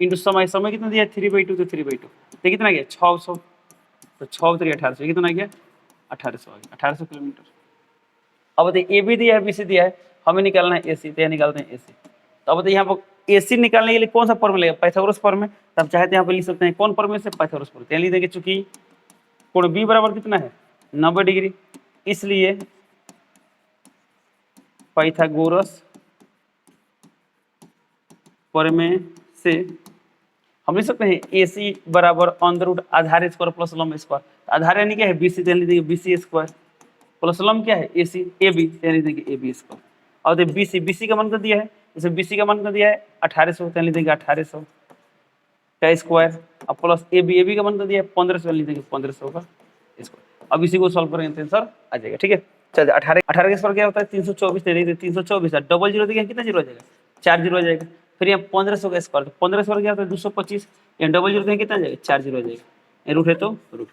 इंटू समय, समय कितना दिया है 3/2, तो 3/2, तो कितना गया 600, तो 6 3 1800, कितना आ गया 1800 आ गया, 1800 किलोमीटर। अब बताइए ए बी दिया है बीसी दिया है, हमें निकालना है एसी, तो निकालते हैं एसी। तो अब बताइए यहाँ पर एसी निकालने के लिए कौन सा फॉर्मूला लगेगा, पाइथागोरस फॉर्मूला। तो आप चाहे तो यहाँ पर लिख सकते हैं कौन फॉर्मूले से, पाइथागोरस फॉर्मूला। लिख देंगे चूंकि कोण बी बराबर कितना है 90 डिग्री, इसलिए पाइथागोरस प्रमेय से हम लिख सकते हैं एसी बराबर अंडर रूट आधार स्क्वायर प्लस लंब स्क्वायर। आधार यानी क्या है बीसी, यानी देखिए बीसी स्क्वायर प्लस लंब क्या है एसी एबी, यानी देखिए एबी स्क्वायर। और देखिए बीसी, बीसी का मान कर दिया है, जैसे बीसी का मान कर दिया है 1800, यानी देखिए 1800 का स्क्वायर, अब प्लस एबी, एबी का मान कर दिया है 1500, यानी देखिए 1500 का स्क्वायर। अब इसी को सॉल्व करेंगे तो आंसर आ जाएगा। ठीक है, चलिए 18 का स्क्वायर क्या होता है 324, 324 डबल जीरो देखिए कितना जीरो हो जाएगा 4 जीरो हो जाएगा। फिर यहाँ 1500 का स्क्वायर, 15 स्क्वायर क्या होता है 225, यहाँ डबल जीरो देखिए कितना जाएगा 4 जीरो हो जाएगा, ये रूट है तो रूट।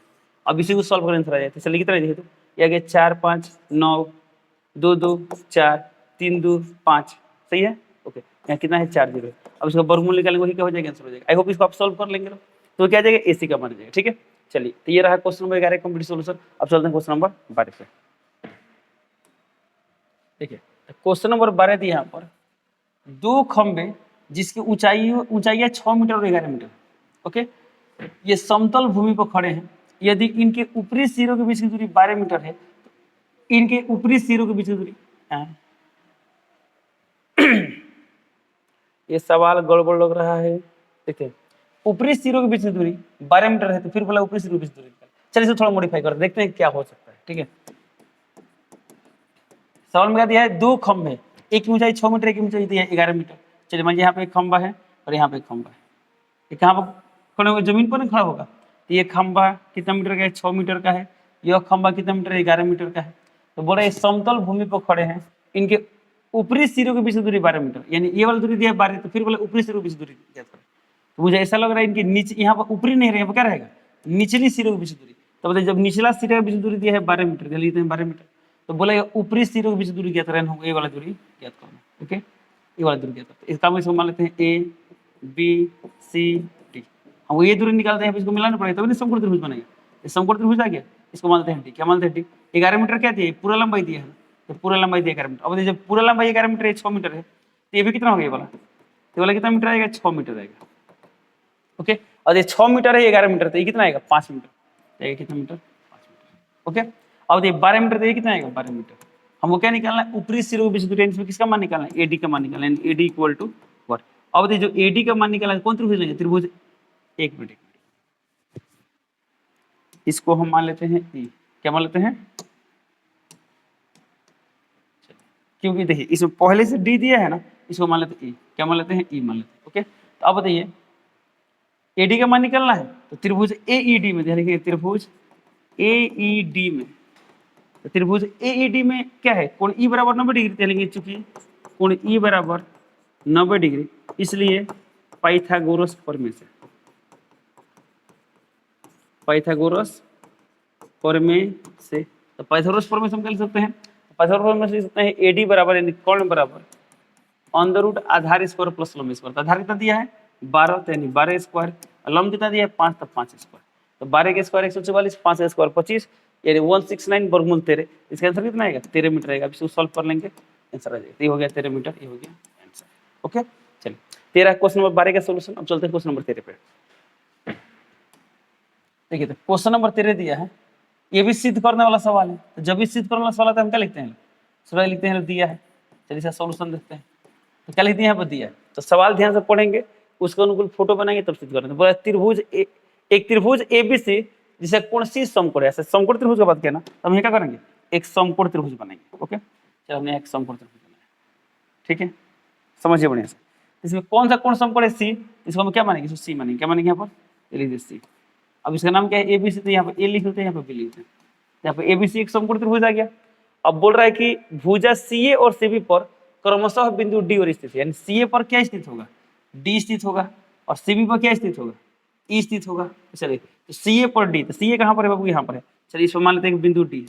अब इसी को सॉल्व करने आंसर आ जाए तो चलिए कितना देखिए तो ये आ गया 4 5 9 2 2 4 3 2 5 सही है ओके। यहाँ कितना है 4 जीरो। अब इसका वर्गमूल निकालेंगे वही क्या हो जाएगा आंसर हो जाएगा। आई होप इसको आप सॉल्व कर लेंगे तो क्या आ जाएगा एसी का मान जाएगा। ठीक है चलिए तो ये रहा क्वेश्चन नंबर 11 कंप्लीट सॉल्यूशन। अब चलते हैं क्वेश्चन नंबर 12 पे। देखिए क्वेश्चन नंबर 12 दिया यहाँ पर दो खंबे जिसकी ऊंचाई है 6 मीटर और 11 मीटर ओके। ये समतल भूमि पर खड़े हैं। यदि इनके ऊपरी सिरों के बीच की दूरी 12 मीटर है तो इनके ऊपरी सिरों के बीच की दूरी ये सवाल गड़बड़ लग रहा है। देखिए ऊपरी सिरों के बीच की दूरी 12 मीटर है तो फिर बोला ऊपरी सिरों के बीच दूरी। चलिए इसे थोड़ा मॉडिफाई कर देखते हैं क्या हो सकता है। ठीक है सवाल में क्या दिया है दो खंभे, एक की ऊंचाई 6 मीटर, एक की ऊंचाई दी है 11 मीटर। चलिए मान लीजिए यहाँ पे एक खंभा है और यहाँ पे एक खंभा है। ये कहाँ पर खड़े होगा जमीन पर नहीं खड़ा होगा। तो ये खंभा कितना मीटर का है 6 मीटर का है, यह खंभा कितना मीटर है 11 मीटर का है। तो बोला ये समतल भूमि पर खड़े हैं, इनके ऊपरी सिरों के बीच की दूरी 12 मीटर, यानी ये वाली दूरी दिया है 12 तो फिर बोला ऊपरी सिरों के बीच दूरी क्या करें। तो मुझे ऐसा लग रहा है इनके नीचे यहाँ पर ऊपरी नहीं रहेगा क्या रहेगा निचली सिरों के बीच दूरी। तो बताइए जब निचला सिरे के बीच दूरी दिया है 12 मीटर लिखते हैं 12 मीटर तो बोला ये ऊपरी सिरों के बीच दूरी ज्ञात करना होगा, ये वाला दूरी ज्ञात करना। ओके ये वाला दूरी ज्ञात करते हैं। इसका हम इसको मान लेते हैं ए बी सी डी। हम ये दूरी निकालते हैं इसको मिलाना पड़ेगा तभी नहीं समकोण त्रिभुज बनेगा। समकोण त्रिभुज आ गया इसको मानते हैं डी। क्या मानते हैं डी 11 मीटर क्या दिया पूरा लंबाई दिया है तो पूरा लंबाई दिया 11 मीटर। अब जब पूरा लंबाई 11 मीटर है 6 मीटर है तो ये भी कितना हो गया ये वाला कितना मीटर आएगा 6 मीटर आएगा। ओके और ये 6 मीटर है 11 मीटर तो ये कितना आएगा 5 मीटर। ये कितना मीटर 5 मीटर। ओके अब ये 12 मीटर तो ये कितना आएगा 12 मीटर। हमको क्या निकालना है ऊपरी सिरों के बीच दूरी इसमें किसका मान निकालना है एडी का मान निकालना है। AD equal to what. अब जो एडी का मान निकालना है कौन त्रिभुज लेंगे त्रिभुज एक मिनट इसको हम मान लेते हैं ई। क्या मान लेते हैं क्योंकि देखिए इसमें पहले से डी दिया है ना इसको मान लेते हैं ई। क्या मान लेते हैं ई मान लेते हैं। ओके तो अब बताइए एडी का मान निकालना है तो त्रिभुज एईडी में देखिए त्रिभुज एईडी में तो त्रिभुज एईडी में क्या है कोण ई बराबर 90 डिग्री चलेंगे चूंकि कोण ई बराबर 90 डिग्री इसलिए पाइथागोरस प्रमेय से तो पाइथागोरस प्रमेय से हम क्या लिख सकते हैं पाइथागोरस प्रमेय से लिख सकते हैं एडी बराबर यानी कोण बराबर अंडर रूट आधार स्क्वायर प्लस लंब स्क्वायर। आधार कितना दिया है 12 यानी 12 स्क्वायर, लंब कितना दिया है 5 तो 5 स्क्वायर। तो 12 के स्क्वायर 144, 5 का स्क्वायर 25 यानी 169 वर्गमूल 13। इसका आंसर कितना आएगा 13 मीटर आएगा। अब इसको सॉल्व कर लेंगे आंसर आ जाएगा। ये हो गया 13 मीटर, ये हो गया आंसर। ओके चलिए 13 क्वेश्चन नंबर 12 का सॉल्यूशन। अब चलते हैं क्वेश्चन नंबर 13 पे। देखिए तो क्वेश्चन नंबर 13 दिया है, ये भी सिद्ध करने वाला सवाल है। तो जब भी सिद्ध करने वाला सवाल आता है हम क्या लिखते हैं सुबह लिखते हैं दिया है। चलिए इसका सॉल्यूशन देखते हैं। तो क्या लिख दिया यहाँ पर दिया है तो सवाल ध्यान से पढ़ेंगे उसको अनुकूल फोटो बनाएंगे तब सिद्ध करेंगे। बोला त्रिभुज एक त्रिभुज एबीसी जिसे कोण सी समकोण है समकोण त्रिभुज का बात किया ना तो हम क्या करेंगे एक समकोण त्रिभुज बनाएंगे। ओके चलो हमने एक समकोण त्रिभुज बनाया। ठीक है समझिए बढ़िया से। इसमें कौन सा कोण समकोण है सी इसको हम क्या मानेंगे इसको सी मानेंगे। क्या मानेंगे यहाँ पर लिख सी। अब इसका नाम क्या है एबीसी तो यहाँ पर ए लिख लेते हैं यहाँ पर बी लिखते हैं। यहाँ पर एबीसी एक समकोण त्रिभुज आ गया। अब बोल रहा है कि भुजा सीए और सीबी पर क्रमशः बिंदु डी और स्थित है यानी सीए पर क्या स्थित होगा डी स्थित होगा और सीबी पर क्या स्थित होगा ई स्थित होगा। चलिए तो सीए पर डी तो सीए कहाँ पर है बाबू यहाँ पर है। चलिए इसको मान लेते हैं बिंदु डी है।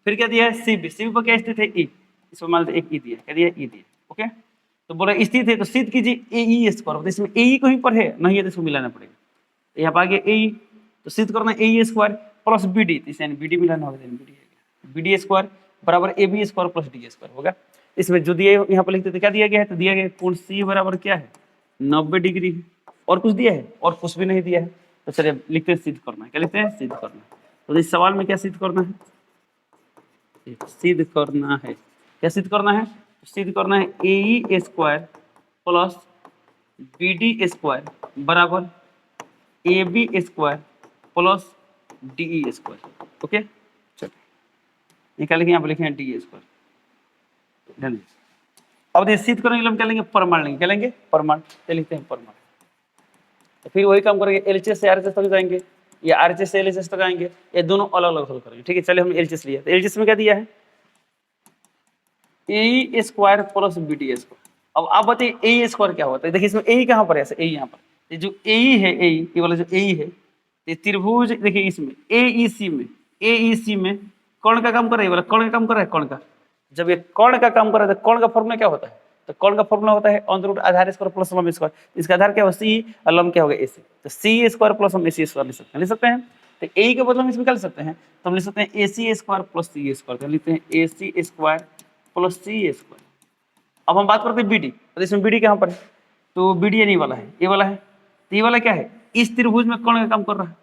फिर क्या दिया है सीबी, सीबी पर क्या स्थित है ई, इसको मान लेते हैं एक ई दिया। क्या दिया ई दिया। ओके तो बोला स्थित है तो सिद्ध कीजिए ए ई स्क्वायर। तो इसमें ए ई कहीं पर है नहीं है तो इसको मिलाना पड़ेगा। तो यहाँ पर आगे ए ई तो सिद्ध करना ए E square plus B D तो इसे बी डी मिलाना होगा बी डी स्क्वायर बराबर A B square plus D square होगा। इसमें जो दिया यहाँ पर लिखते थे क्या दिया गया है तो दिया गया कोण सी बराबर क्या है 90 डिग्री है। और कुछ दिया है और कुछ भी नहीं दिया है। तो चलिए लिखते हैं सिद्ध करना है। क्या लिखते हैं सिद्ध करना है। तो इस सवाल में क्या सिद्ध करना है सिद्ध करना है। क्या सिद्ध करना है सिद्ध करना है A E square plus B D square बराबर A B square plus D E square. Okay चलिए निकालेंगे यहाँ पर लिखेंगे डी स्क्वायर। अब ये सिद्ध करने के लिए हम क्या लेंगे प्रमाण लेंगे। क्या लेंगे प्रमाण। क्या लिखते हैं प्रमाण। तो फिर वही काम करेंगे एलएचएस से आरएचएस तक जाएंगे या आरएचएस से एलएचएस तक आएंगे। ये दोनों अलग अलग हल करेंगे। ठीक है चलिए हम एलएचएस लिया तो एलएचएस में क्या दिया है A square plus B D square. अब आप बताइए ए स्क्वायर क्या होता है। देखिए इसमें ए कहाँ पर है, ए यहाँ पर, ये जो ए है, ए ये वाला जो ए है, ये त्रिभुज, देखिए इसमें ए ई सी में कर्ण का काम कर रहा है, ये वाला कर्ण का काम कर रहा है, कर्ण का। जब ये कर्ण का काम कर रहा है तो कर्ण का फॉर्मूला क्या होता है, तो कर्ण का फॉर्मूला होता है अंडर रूट आधार स्क्वायर प्लस लंब स्क्वायर। इसका आधार क्या होगा, सी, और लंब क्या होगा, ए सी। तो सी स्क्वायर प्लस हम ए सी स्क्वायर लिख सकते हैं। तो ए के बदले हम इसमें निकाल सकते हैं, तो हम लिख सकते हैं ए C square plus C square, तो लिखते हैं ए C square plus C square. अब हम बात करते हैं बीडी, तो इसमें बीडी कहाँ पर है, तो बीडी नहीं वाला है, ये वाला है। तो ये वाला क्या है, इस त्रिभुज में कर्ण का काम कर रहा है,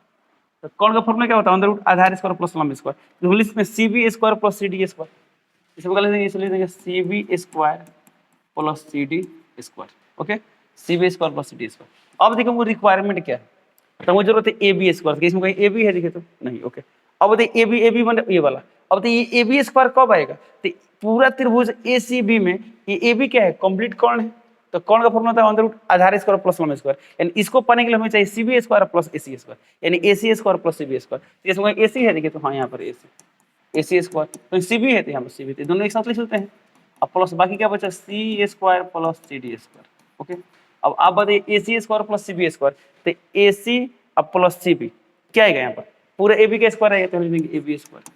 तो कर्ण का फॉर्मूला क्या होता है, अंडर रूट आधार स्क्वायर प्लस लंब स्क्वायर। तो हम इसमें C B square plus C D square, इसमें लिख देंगे, इसलिए देंगे C B square plus C D square. Okay, C B square plus C D square. अब देखो वो रिक्वायरमेंट क्या है, तो मुझे जरूरत है ए बी स्क्वायर, इसमें कहीं ए बी है, देखिए तो नहीं। ओके, अब बताइए ए बी मतलब ये वाला। अब बताइए ए बी स्क्वायर कब आएगा, तो पूरा त्रिभुज ए सी बी में ये ए बी क्या है, कंप्लीट कर्ण है। तो कर्ण का फॉर्मूला होता है अंडर रूट आधार स्क्वायर प्लस लंब स्क्वायर, यानी इसको पाने के लिए हमें चाहिए C B square plus A C square, यानी A C square plus C B square. इसमें ए सी है, देखिए तो हाँ यहाँ पर ए सी स्क्वायर, तो सी बी है, तो यहाँ पर सी बी, दोनों एक साथ लिख सकते हैं। अब प्लस बाकी क्या बचा, C square plus C D square. Okay, अब आप बताइए A C square plus C B square, तो ए सी अब प्लस सी बी क्या आएगा, यहाँ पर पूरा ए बी का स्क्वायर आएगा, तो हम लिखेंगे ए बी स्क्वायर।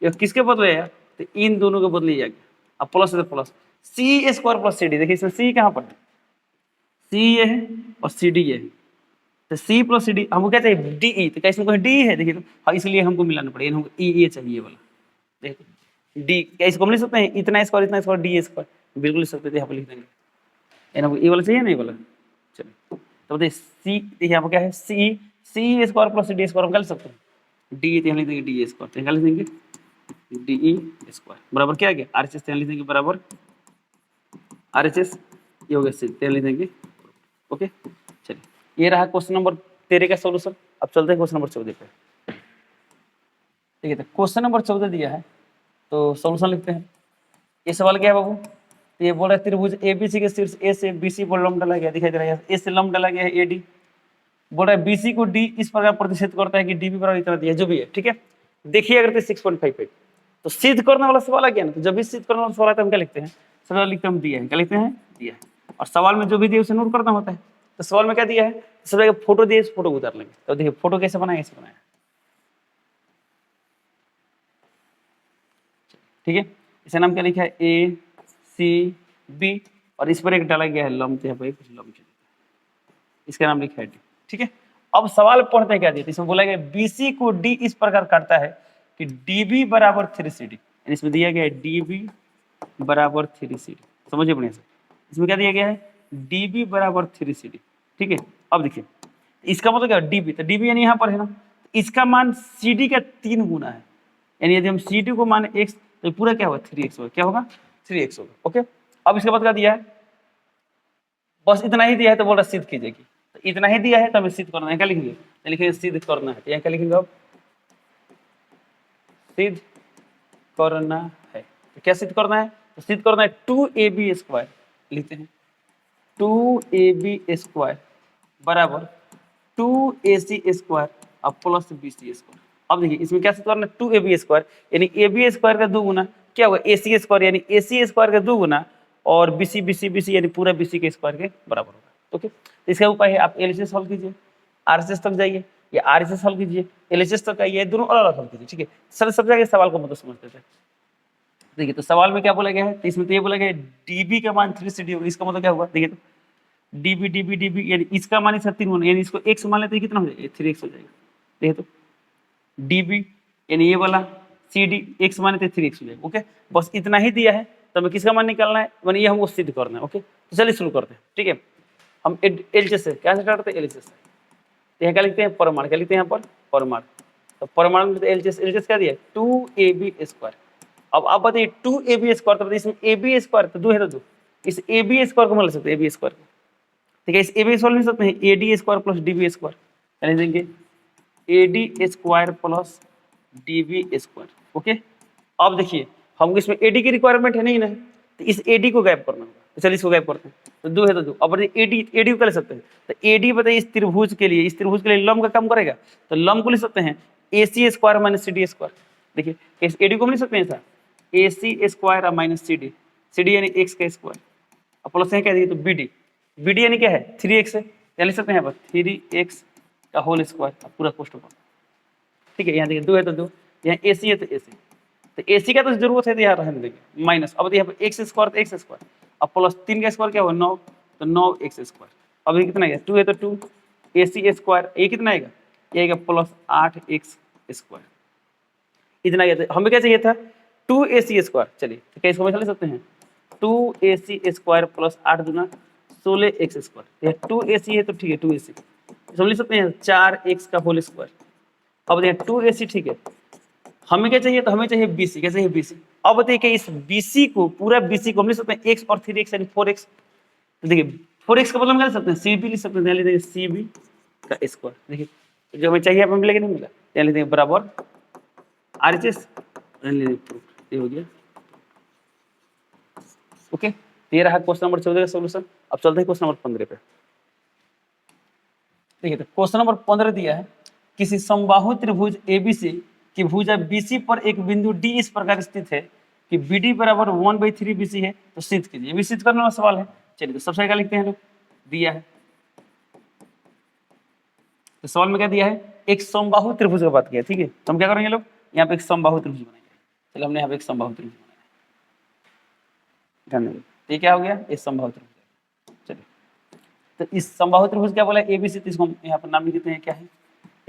ये किसके बदले आया, तो इन दोनों के बदले ही आ गया। अब प्लस है, plus C square plus C D, देखिए इसमें सी कहाँ पर है, सी ये है और सी डी ये है, तो सी प्लस सी डी हमको क्या चाहिए, डी ई, तो क्या इसमें कोई डी है, देखिए तो हाँ, इसलिए हमको मिलाना पड़ेगा, हमको ई ये चाहिए वाला। देखिए डी, क्या इसको हम लिख सकते हैं इतना स्क्वायर डी स्क्वायर, बिल्कुल लिख सकते थे, यहाँ पर लिख देंगे। हमको ये वाला चाहिए ना, ये वाला। चलिए तो बताइए सी, देखिए यहाँ पर क्या है, सी स्क्वायर प्लस डी स्क्वायर हम कर सकते हैं, डी तो यहाँ लिख देंगे डी स्क्वायर, तो यहाँ लिख देंगे डी ई स्क्वायर बराबर क्या आ गया, आर एच एस, लिख देंगे बराबर आर एच एस, ये हो गया सी, लिख देंगे। ओके, चलिए ये रहा क्वेश्चन नंबर 13 का सॉल्यूशन। अब चलते हैं क्वेश्चन नंबर 14 पे। ठीक है, तो क्वेश्चन नंबर 14 दिया है, तो सॉल्यूशन लिखते हैं। ये सवाल क्या है बाबू, तो ये बोल रहा है त्रिभुज एबीसी के शीर्ष ए से बीसी पर लंब डाला गया, दिखाई दे रहा है ए से लंब डाला गया है एडी। बोल रहा है बीसी को डी इस प्रकार प्रतिष्ठित करता है कि डीबी बराबर इतना दिया, जो भी है। ठीक है, देखिए अगर 6.58 तो सिद्ध करने वाला सवाल आ गया ना, तो जब भी सिद्ध करने वाला सवाल आता है हम क्या लिखते हैं, सवाल लिखते हैं हम दिया है, क्या लिखते हैं, दिया है। और सवाल में जो भी दिया उसे नोट करना होता है। तो सवाल में क्या दिया है, सब जगह फोटो दिए, फोटो उतार लेंगे। तो देखिए फोटो कैसे बनाया, ऐसे बनाया। ठीक है, इसे नाम क्या लिखा है, ए सी बी, और इस पर एक डाला गया है लंब, यहाँ पर कुछ लंब, इसका नाम लिखा है डी। ठीक है, अब सवाल पढ़ते हैं क्या दिया, इसमें बोला गया बीसी को डी इस प्रकार काटता है कि डीबी बराबर 3CD, इसमें दिया गया है डीबी बराबर 3CD। समझिए बढ़िया से, इसमें क्या दिया गया है, डीबी बराबर 3CD। ठीक है, अब देखिए इसका मतलब क्या, डीबी, तो डीबी यानी यहाँ पर है ना, इसका मान CD का 3 गुना है, यानी यदि हम CD को माने x तो पूरा क्या होगा, 3x होगा, क्या होगा, 3x होगा। ओके, अब इसके बाद क्या दिया है, बस इतना ही दिया है, तो बोल रहा सिद्ध कीजिएगी, तो इतना ही दिया है तो हमें सिद्ध करना है, क्या लिखेंगे, तो लिखेंगे सिद्ध करना है, तो यहाँ क्या लिखेंगे, अब सिद्ध करना है। तो क्या सिद्ध करना है, तो सिद्ध करना है 2ab स्क्वायर, लिखते हैं 2ab स्क्वायर बराबर 2ac स्क्वायर अब प्लस bc स्क्वायर। अब देखिए इसमें क्या सिद्ध करना है, 2ab स्क्वायर यानी ab स्क्वायर का 2 गुना क्या होगा, ac स्क्वायर यानी ac स्क्वायर का 2 गुना और bc यानी पूरा bc के स्क्वायर के बराबर होगा। ओके, तो इसका उपाय है आप एलएचएस सॉल्व कीजिए, आरएचएस तक जाइए या आरएचएस सॉल्व कीजिए, एलएचएस तक आइए, दोनों अलग अलग सॉल्व कीजिए। ठीक है, सर सब जगह सवाल को मतलब समझते थे। देखिए तो सवाल में क्या बोला गया है, तो इसमें तो ये बोला गया है डीबी का मान 3CD होगा, इसका मतलब क्या हुआ, देखिए तो डीबी यानी इसका मान इसका 3 गुना, यानी इसको x मान लेते हैं कितना हो जाएगा, 3x हो जाएगा। देखिए तो डीबी यानी ये वाला CD x मान लेते 3x हो जाएगा। ओके, बस इतना ही दिया है, तो हमें किसका मान निकालना है, माने ये हमको सिद्ध करना है। ओके, तो चलिए शुरू करते हैं। ठीक है, हम एलएचएस से क्या स्टार्ट करते हैं, एलएचएस से, तो यहाँ क्या लिखते हैं, परमाणु, क्या लिखते हैं यहाँ पर, परमाणु। तो परमाणु में एलएचएस क्या दिया है, 2ab स्क्वायर। अब आप बताइए 2ab स्क्वायर, तो बताइए इसमें ab स्क्वायर तो 2 है, तो 2 इस ab स्क्वायर को मान सकते हैं, ab स्क्वायर को। ठीक है, इस ab स्क्वायर लिख सकते हैं ad square plus db square, यानी देंगे ad square plus db square. Okay, अब देखिए हमको इसमें ad की रिक्वायरमेंट है नहीं ना, तो इस ad को गायब करना होगा, तो चलिए इसको गायब करते हैं। तो 2 है तो 2, अब ad को कर सकते हैं, तो ad बताइए इस त्रिभुज के लिए लंब का काम करेगा, तो लंब को लिख सकते हैं ac square minus cd square. देखिए इस ad को हम लिख सकते हैं ऐसा ac square minus cd, C D यानी एक्स का स्क्वायर, और प्लस यहाँ क्या देखिए तो बी डी, बी डी यानी क्या है 3x है, क्या लिख सकते हैं यहाँ पर 3x का होल स्क्वायर पूरा पोस्ट पर, ठीक है। यहाँ देखिए 2 है तो 2, यहाँ ए सी है तो ए सी, तो ए सी का तो जरूरत है तो यहाँ रहने देंगे माइनस, अब यहाँ पर एक्स स्क्वायर तो एक्स स्क्वायर, अब प्लस 3 का स्क्वायर क्या हुआ 9, तो 9x स्क्वायर, अब ये कितना आएगा 2 है तो 2, ए सी स्क्वायर ये कितना आएगा, ये आएगा प्लस 8x स्क्वायर, इतना आएगा। तो हमें क्या चाहिए था 2ac स्क्वायर, चलिए तो क्या इसको लिख सकते हैं 2ac स्क्वायर प्लस 8 दूना 16x स्क्वायर, ये 2ac है तो ठीक है 2ac समझ सकते हैं 4x का होल स्क्वायर। अब देखिए 2ac ठीक है, हमें क्या चाहिए तो हमें चाहिए bc, क्या चाहिए bc। अब बताइए कि इस bc को पूरा bc को हम लिख सकते हैं x और 3x यानी 4x, तो देखिए 4x का मतलब क्या लिख सकते हैं cb लिख सकते हैं, देखिए cb का स्क्वायर, देखिए जो हमें चाहिए हमें मिलेगा नहीं मिला, यानी देखिए बराबर RHS, ये हो गया ओके। तो ये रहा क्वेश्चन नंबर 14 का सॉल्यूशन। अब चलते हैं क्वेश्चन नंबर 15 पे। देखिए तो क्वेश्चन नंबर 15 दिया है, किसी समबाहु त्रिभुज ABC की भुजा BC पर एक बिंदु D इस प्रकार स्थित है कि BD बराबर 1/3 BC है, तो सिद्ध कीजिए। ये भी सिद्ध करने वाला सवाल है। चलिए तो सबसे क्या लिखते हैं लोग, दिया है तो सवाल में क्या दिया है, एक समबाहु त्रिभुज का बात किया, ठीक है। तो हम क्या करेंगे लोग, यहाँ पे एक समबाहु त्रिभुज बनाएंगे। चलो हमने यहाँ पे एक समबाहु त्रिभुज बनाया, ये क्या हो गया, ये समबाहु त्रिभुज। चलिए तो इस समबाहु त्रिभुज क्या बोला है ABC, तो इसको हम यहाँ पर नाम लिख देते हैं क्या है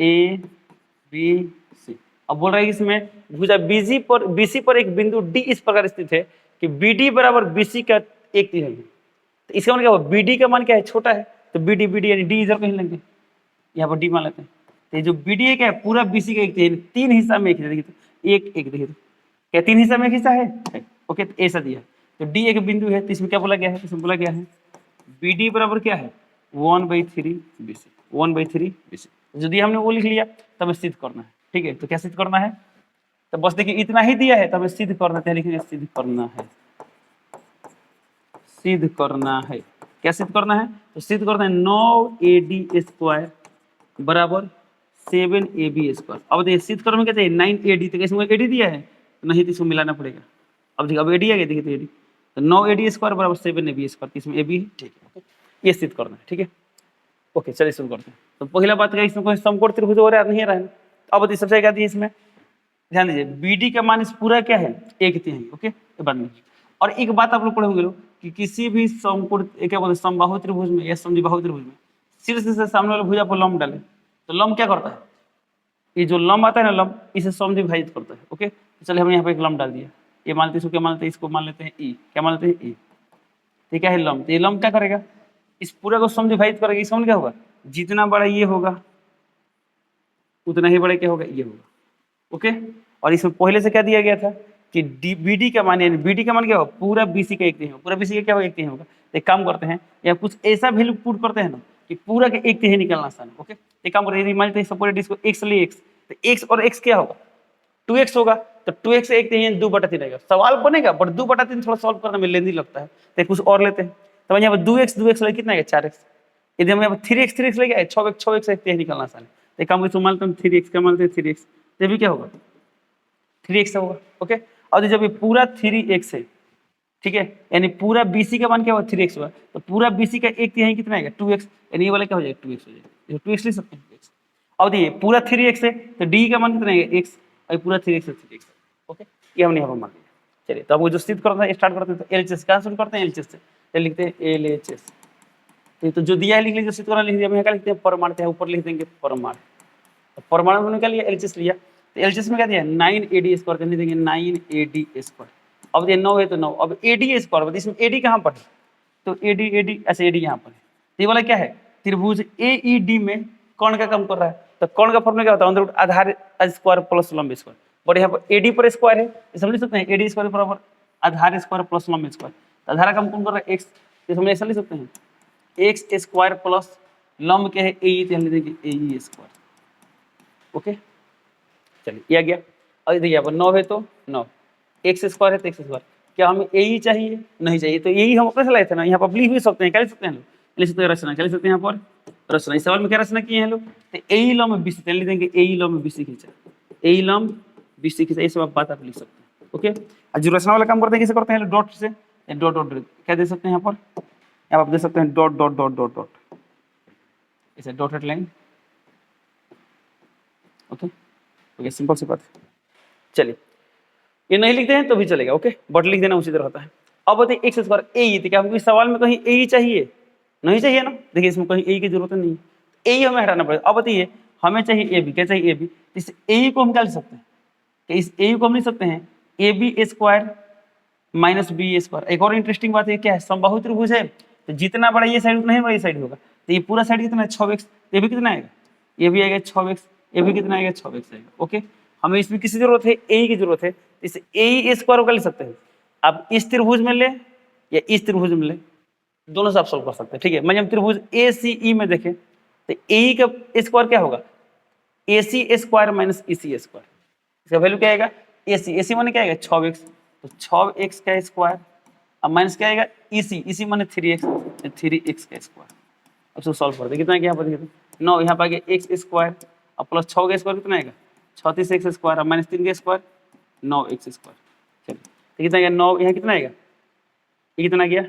ABC। अब बोल रहा है इसमें भुजा BC पर एक बिंदु D इस प्रकार स्थित है कि BD बराबर BC का 1/3 है। तो इसका मतलब क्या हुआ, BD का मान क्या है छोटा है, तो BD यानी D इधर कहीं लेंगे, यहाँ पर D मान लेते हैं। तो जो BD है क्या है पूरा BC का 1/3, 3 हिस्सा में एक हिस्सा, देखिए तो एक देखिए तो क्या 3 हिस्सा में एक हिस्सा है ओके। तो ऐसा दिया है, तो D एक बिंदु है, तो इसमें क्या बोला गया है, इसमें बोला गया है BD बराबर क्या है 1/3 BC, 1/3 BC। यदि हमने वो लिख लिया तो हमें सिद्ध करना है, ठीक है। तो क्या सिद्ध करना है, तो बस देखिए इतना ही दिया है तो हमें सिद्ध करना है, लिखेंगे सिद्ध करना है, सिद्ध करना है। क्या सिद्ध करना है, तो सिद्ध करना है 9AD स्क्वायर बराबर 7AB स्क्वायर। अब देखिए सिद्ध करने में क्या चाहिए 9AD, तो इसमें AD दिया है तो नहीं तो इसको मिलाना पड़ेगा। अब देखिए अब AD आ गया, देखिए तो AD, तो 9AD स्क्वायर बराबर 7AB स्क्वायर, इसमें AB है, ठीक है। ये सिद्ध करना है, ठीक है ओके। चलिए शुरू करते हैं। तो पहला बात क्या, इसमें कोई समकोण त्रिभुज हो रहा है नहीं रहा है। अब देखिए सबसे क्या दिया इसमें, ध्यान दीजिए BD का मान इस पूरा क्या है 1/3 ओके। तो बाद में और एक बात आप लोग पढ़े होंगे लोग कि किसी भी समकोण क्या बोलते हैं समबाहु त्रिभुज में या समद्विबाहु त्रिभुज में शीर्ष से सामने वाले भुजा पर लंब डाले, तो लंब क्या करता है, ये जो लंब आता है ना लंब, इसे समद्विभाजित करता है ओके। तो चलिए हमने यहाँ पे एक लंब डाल दिया, ये मान लेते हैं, इसको क्या मान लेते हैं, इसको मान लेते हैं E, क्या मान लेते हैं E। तो क्या है लंब, तो ये लंब क्या करेगा, इस पूरे को समद्विभाजित करेगा। इसका मतलब क्या होगा, जितना बड़ा ये होगा उतना ही बड़ा क्या होगा ये होगा ओके। और इसमें पहले से क्या दिया गया था कि BD का मान, यानी BD का मान क्या होगा पूरा BC का 1/3 होगा, पूरा BC का क्या होगा 1/3 होगा। तो एक काम करते हैं, या कुछ ऐसा वैल्यू पुट करते हैं ना कि पूरा के 1/3 निकलना आसान है ओके। एक काम करते हैं, मान लेते हैं सपोज इसको x ले x, तो x और x क्या होगा 2x होगा, तो 2x से 1/3 2/3 रहेगा। सवाल बनेगा बट 2/3 थोड़ा सॉल्व करने में लेंदी लगता है, तो कुछ और लेते हैं। तो यहाँ पर 2x ले कितना आएगा 4x, यदि हम यहाँ पर 3x ले गए 6x से 1/3 निकलना आसान है। तो एक काम करते हैं, मानते हैं 3x, क्या मानते हैं 3x, तो भी क्या होगा 3x होगा ओके। और जब ये पूरा 3x है ठीक है, यानी पूरा BC का मान क्या होगा 3x होगा, तो पूरा BC का 1/3 कितना आएगा 2x, यानी ये वाला क्या हो जाएगा 2x हो जाएगा, 2x लिख सकते हैं 2x। और ये पूरा 3x है तो D का मान कितना आएगा x, और पूरा 3x है 3x ओके। ये हमने यहाँ पर मान लिया। चलिए तो अब जो सिद्ध करना है स्टार्ट करते हैं, तो LHS कहाँ शुरू करते हैं LHS से, तो लिखते हैं LHS। तो जो दिया है लिख लीजिए, सिद्ध करना लिख दिया, हम यहाँ क्या लिखते हैं परमाणु, यहाँ ऊपर लिख देंगे परमाणु। तो परमाणु हमने क्या लिया LHS लिया, तो LHS में क्या दिया 9AD स्क्वायर, करने देंगे 9AD स्क्वायर। अब ये 9 है तो 9, अब AD स्क्वायर, इसमें AD कहाँ पर है, तो AD ऐसे AD यहाँ पर है। तो ये वाला क्या है त्रिभुज AED में कौन का काम कर रहा है, तो कौन का फॉर्मूला क्या होता है अंदर आधार स्क्वायर प्लस लंब स्क्वायर, बट यहाँ पर AD पर स्क्वायर है, समझ सकते हैं AD स्क्वायर बराबर आधार स्क्वायर प्लस लंब स्क्वायर। तो आधार काम कौन कर रहा है x, तो हम ऐसा लिख सकते हैं x स्क्वायर प्लस लंब क्या है AE, तो हम लिख देंगे AE स्क्वायर ओके। चलिए ये आ गया। और देखिए यहाँ पर 9 है तो 9, x स्क्वायर है तो x स्क्वायर, क्या हमें AE चाहिए नहीं चाहिए, तो यही हम अपने से लाए थे ना, यहाँ पर लिख भी सकते हैं, क्या लिख सकते हैं लोग, लिख सकते हैं रचना, क्या लिख सकते हैं यहाँ पर रचना। इस सवाल में क्या रचना किए हैं लोग, तो AE लंब BC, लिख देंगे AE लंब BC खींचा, AE लंब BC खींचा, ये सब बात आप लिख सकते हैं ओके। और जो रचना वाला काम करते हैं कैसे करते हैं डॉट से, डॉट डॉट क्या दे सकते हैं यहाँ पर, आप दे सकते हैं dot dot dot dot dot, इसे dotted line. Okay okay, simple सी बात है। चलिए ये नहीं लिखते हैं तो भी चलेगा, ओके, बट लिख देना उसी तरह होता है। अब बताइए एक्स स्क्वायर ए ही, तो क्या हमको इस सवाल में कहीं ए ही चाहिए? नहीं चाहिए ना, देखिए इसमें कहीं ए की जरूरत नहीं है, ए ही हमें हटाना पड़ेगा। अब बताइए हमें चाहिए ए बी, क्या चाहिए ए बी, इस ए को हम क्या लिख सकते हैं, कि इस ए को हम लिख सकते हैं A B square minus B square. एक और इंटरेस्टिंग बात है क्या है, समबाहु त्रिभुज है तो जितना बड़ा ये साइड उतना ही बड़ा ये साइड होगा, तो ये पूरा साइड कितना है 6x, ये भी कितना आएगा, ये भी आएगा 6x, ये भी कितना आएगा 6x आएगा। ओके, हमें इसमें किसी जरूरत है ए की जरूरत है, इस ए स्क्वायर को कर सकते हैं। आप इस त्रिभुज में ले या इस त्रिभुज में ले, दोनों से आप सॉल्व कर सकते हैं, ठीक है। मैं हम त्रिभुज ए सी ई में देखें तो ए का स्क्वायर क्या होगा, ए सी स्क्वायर माइनस ई सी स्क्वायर, इसका वैल्यू क्या आएगा, ए सी माने क्या आएगा 6x, तो 6x का स्क्वायर अब माइनस क्या आएगा ई सी माने 3x, 3x का स्क्वायर। अब इसको सॉल्व कर दे, कितना क्या पता 9, यहाँ पे आ गया x स्क्वायर अब प्लस 6 का स्क्वायर कितना आएगा 36x स्क्वायर अब माइनस 3 का स्क्वायर 9x स्क्वायर। चलिए तो कितना आएगा 9, यहाँ कितना आएगा, ये कितना गया,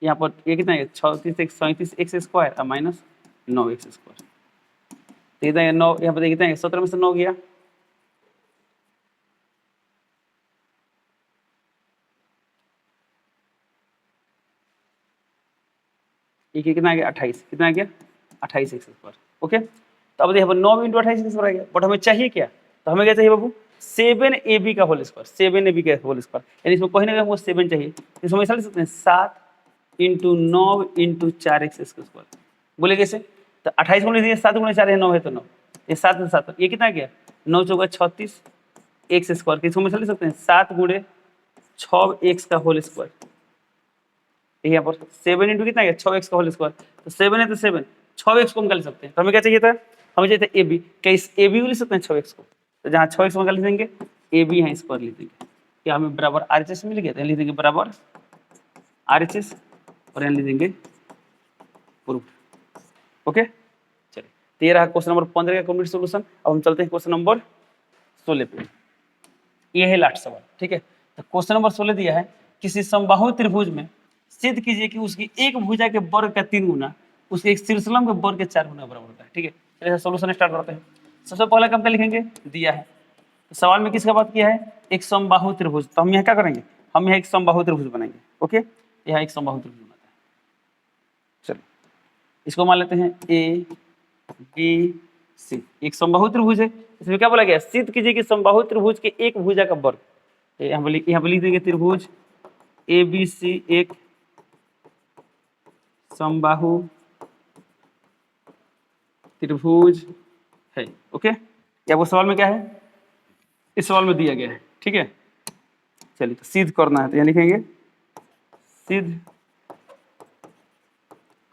यहाँ पर ये कितना आएगा 37x स्क्वायर अब माइनस 9x स्क्वायर, तो कितना आएगा 9, यहाँ पर कितना आएगा 17 में से 9 गया, ये कितना आ गया 28, कितना आ गया 28x स्क्वायर। ओके, तो अब देखिए 9 × 28 स्क्वायर आ गया, बट हमें चाहिए क्या, तो हमें क्या चाहिए बाबू 7ab का होल स्क्वायर, 7ab का होल स्क्वायर, यानी इसमें कहीं ना कहीं हमको 7 चाहिए, इसमें ऐसा लिख सकते हैं 7 × 9 × 4x स्क्वायर। बोले कैसे, तो 28 को लिख दिए 7 × 4 है 9 है तो 9, ये 7 7 ये कितना गया 9 × 4 = 36 x स्क्वायर, इसको हम ऐसा लिख सकते हैं 7 × 6x का होल स्क्वायर, यहाँ पर 7 × कितना है 6x का होल स्क्वायर, तो 7 है तो 7 6x को हम कर सकते हैं, तो हमें क्या चाहिए था, हमें चाहिए था ab, क्या इस ab को लिख सकते हैं 6x को, तो जहाँ 6x को लिख देंगे ab यहाँ स्क्वायर लिख देंगे, क्या हमें बराबर RHS मिल गया, तो लिख देंगे बराबर RHS और यहाँ लिख देंगे प्रूफ। ओके, चलिए तो ये रहा क्वेश्चन नंबर 15 का कंप्लीट सॉल्यूशन। अब हम चलते हैं क्वेश्चन नंबर 16 पे, ये है लास्ट सवाल, ठीक है। तो क्वेश्चन नंबर 16 दिया है किसी समबाहु त्रिभुज में सिद्ध कीजिए कि उसकी एक भुजा के वर्ग का 3 गुना उसके एक शीर्षलंब के वर्ग के 4 गुना बराबर होता है, ठीक है। चलिए सॉल्यूशन स्टार्ट करते हैं। सबसे पहले हम क्या लिखेंगे, दिया है तो सवाल में किसका बात किया है, एक समबाहु त्रिभुज, तो हम यहाँ क्या करेंगे, हम यहाँ एक समबाहु त्रिभुज बनाएंगे। ओके, यहाँ एक समबाहु त्रिभुज बनाते हैं, चलिए इसको मान लेते हैं ए बी सी, एक समबाहु त्रिभुज है, इसमें क्या बोला गया, सिद्ध कीजिए कि समबाहु त्रिभुज के एक भुजा का वर्ग, यहाँ पर लिख देंगे त्रिभुज ए बी सी एक समबाहु त्रिभुज है। ओके, या वो सवाल में क्या है, इस सवाल में दिया गया है, ठीक है। चलिए तो सिद्ध करना है, तो यहाँ लिखेंगे सिद्ध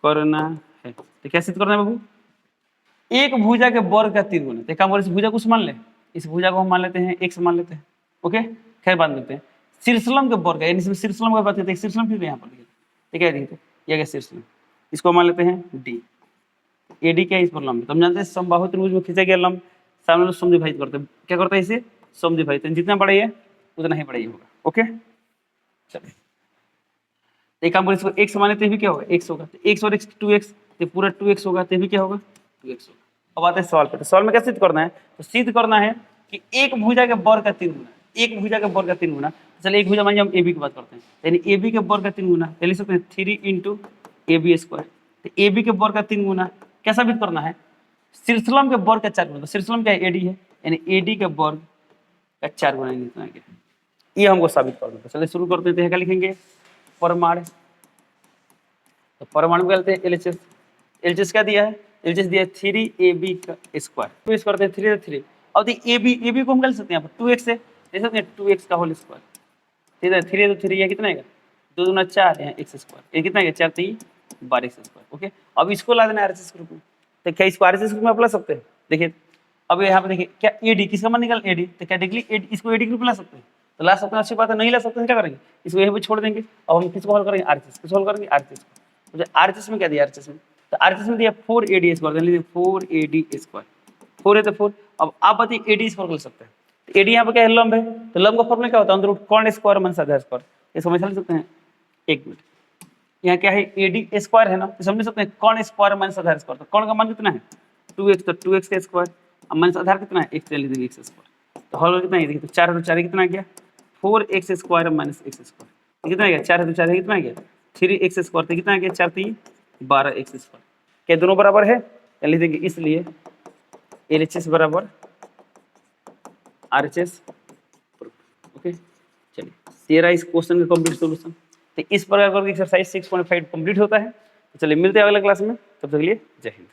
करना है, तो क्या सिद्ध करना है बाबू, एक भुजा के वर्ग का 3 गुना, तो काम इस भुजा को मान ले, इस भुजा को हम मान लेते हैं x मान लेते हैं। ओके, खैर बात करते हैं शीर्षलंब के वर्ग, यानी इसमें शीर्षलंब की बात करते हैं, शीर्षलंब फिर यहाँ पर ठीक है, देखिए ये क्या शीर्षलंब, इसको मान लेते हैं d, AD क्या है इस पर लंब, तो हम जानते हैं समबाहु त्रिभुज में खींचा गया लंब सामने वाले समद्विभाजित करते हैं, क्या करता है इसे समद्विभाजित, जितना बड़ा ये उतना ही बड़ा ये होगा। ओके, चलिए एक काम करें, इसको x मान लेते हैं, भी क्या होगा x होगा, तो x और x 2x, तो पूरा 2x होगा, तो भी क्या होगा 2x होगा। अब आते हैं सवाल पे, तो सवाल में क्या सिद्ध करना है, तो सिद्ध करना है कि एक भुजा के वर्ग का 3 गुना, एक भुजा के वर्ग का 3 गुना, चलिए एक भुजा मानिए हम AB की बात करते हैं, यानी AB के वर्ग का 3 गुना, लिख सकते हैं 3 × AB स्क्वायर, तो AB के वर्ग का 3 गुना क्या साबित करना है, शीर्षलंब के वर्ग का 4 गुना, तो शीर्षलंब क्या है AD है, यानी AD के वर्ग का 4 गुना इतना क्या, ये हमको साबित करना है। चलिए शुरू करते हैं, क्या लिखेंगे परमाण, तो परमाणु में कहते हैं LHS, LHS क्या दिया है, LHS दिया है 3AB का स्क्वायर, 2 करते हैं 3 3, अब AB को हम कर सकते हैं यहाँ पर 2x है, देख सकते हैं 2x का होल स्क्वायर, ठीक है 3 तो 3 ये कितना आएगा 2 दूना 4 यहाँ x स्क्वायर, ये कितना आएगा 4 3 12 x स्क्वायर। ओके, अब इसको ला देना RHS ग्रुप में, तो क्या इसको RHS ग्रुप में अप्लाई सकते हैं, देखिए अब यहाँ पे देखिए क्या AD किसका मान निकल AD, तो क्या डिग्री इसको AD ग्रुप ला सकते हैं, तो ला सकते हैं, अच्छी बात है, नहीं ला सकते हैं क्या करेंगे, इसको यहीं पे छोड़ देंगे। अब हम किसको हल करेंगे RHS, किसको हल करेंगे RHS को, तो RHS में क्या दिया RHS में, तो RHS में दिया 4AD स्क्वायर, 4AD स्क्वायर, 4 है तो 4, अब आप बताइए AD स्क्वायर कर सकते हैं, तो AD यहाँ पे क्या है लंब है, तो लंब का फॉर्मूला क्या होता है अंदर रूट कॉन स्क्वायर मन साधा स्क्वायर, इसको हमेशा लिख सकते हैं एक मिनट, यहाँ क्या है AD स्क्वायर है ना, तो समझ सकते हैं कौन स्क्वायर माइनस आधार स्क्वायर, तो कौन का मान कितना है 2x, तो 2x का स्क्वायर, अब माइनस आधार कितना है x, चलिए देखिए x स्क्वायर, तो हॉल कितना है, देखिए तो 4 है तो 4 कितना आ गया 4x square minus x square, कितना आ गया 4 है तो 4 कितना आ गया 3x स्क्वायर, तो कितना आ गया 4 3 12x स्क्वायर, क्या दोनों बराबर है, लिख देंगे इसलिए LHS बराबर RHS। ओके चलिए, ये रहा इस क्वेश्चन का कंप्लीट सॉल्यूशन। तो इस प्रकार का एक्सरसाइज 6.5 कंप्लीट होता है। तो चलिए मिलते हैं अगले क्लास में, तब तक के लिए जय हिंद।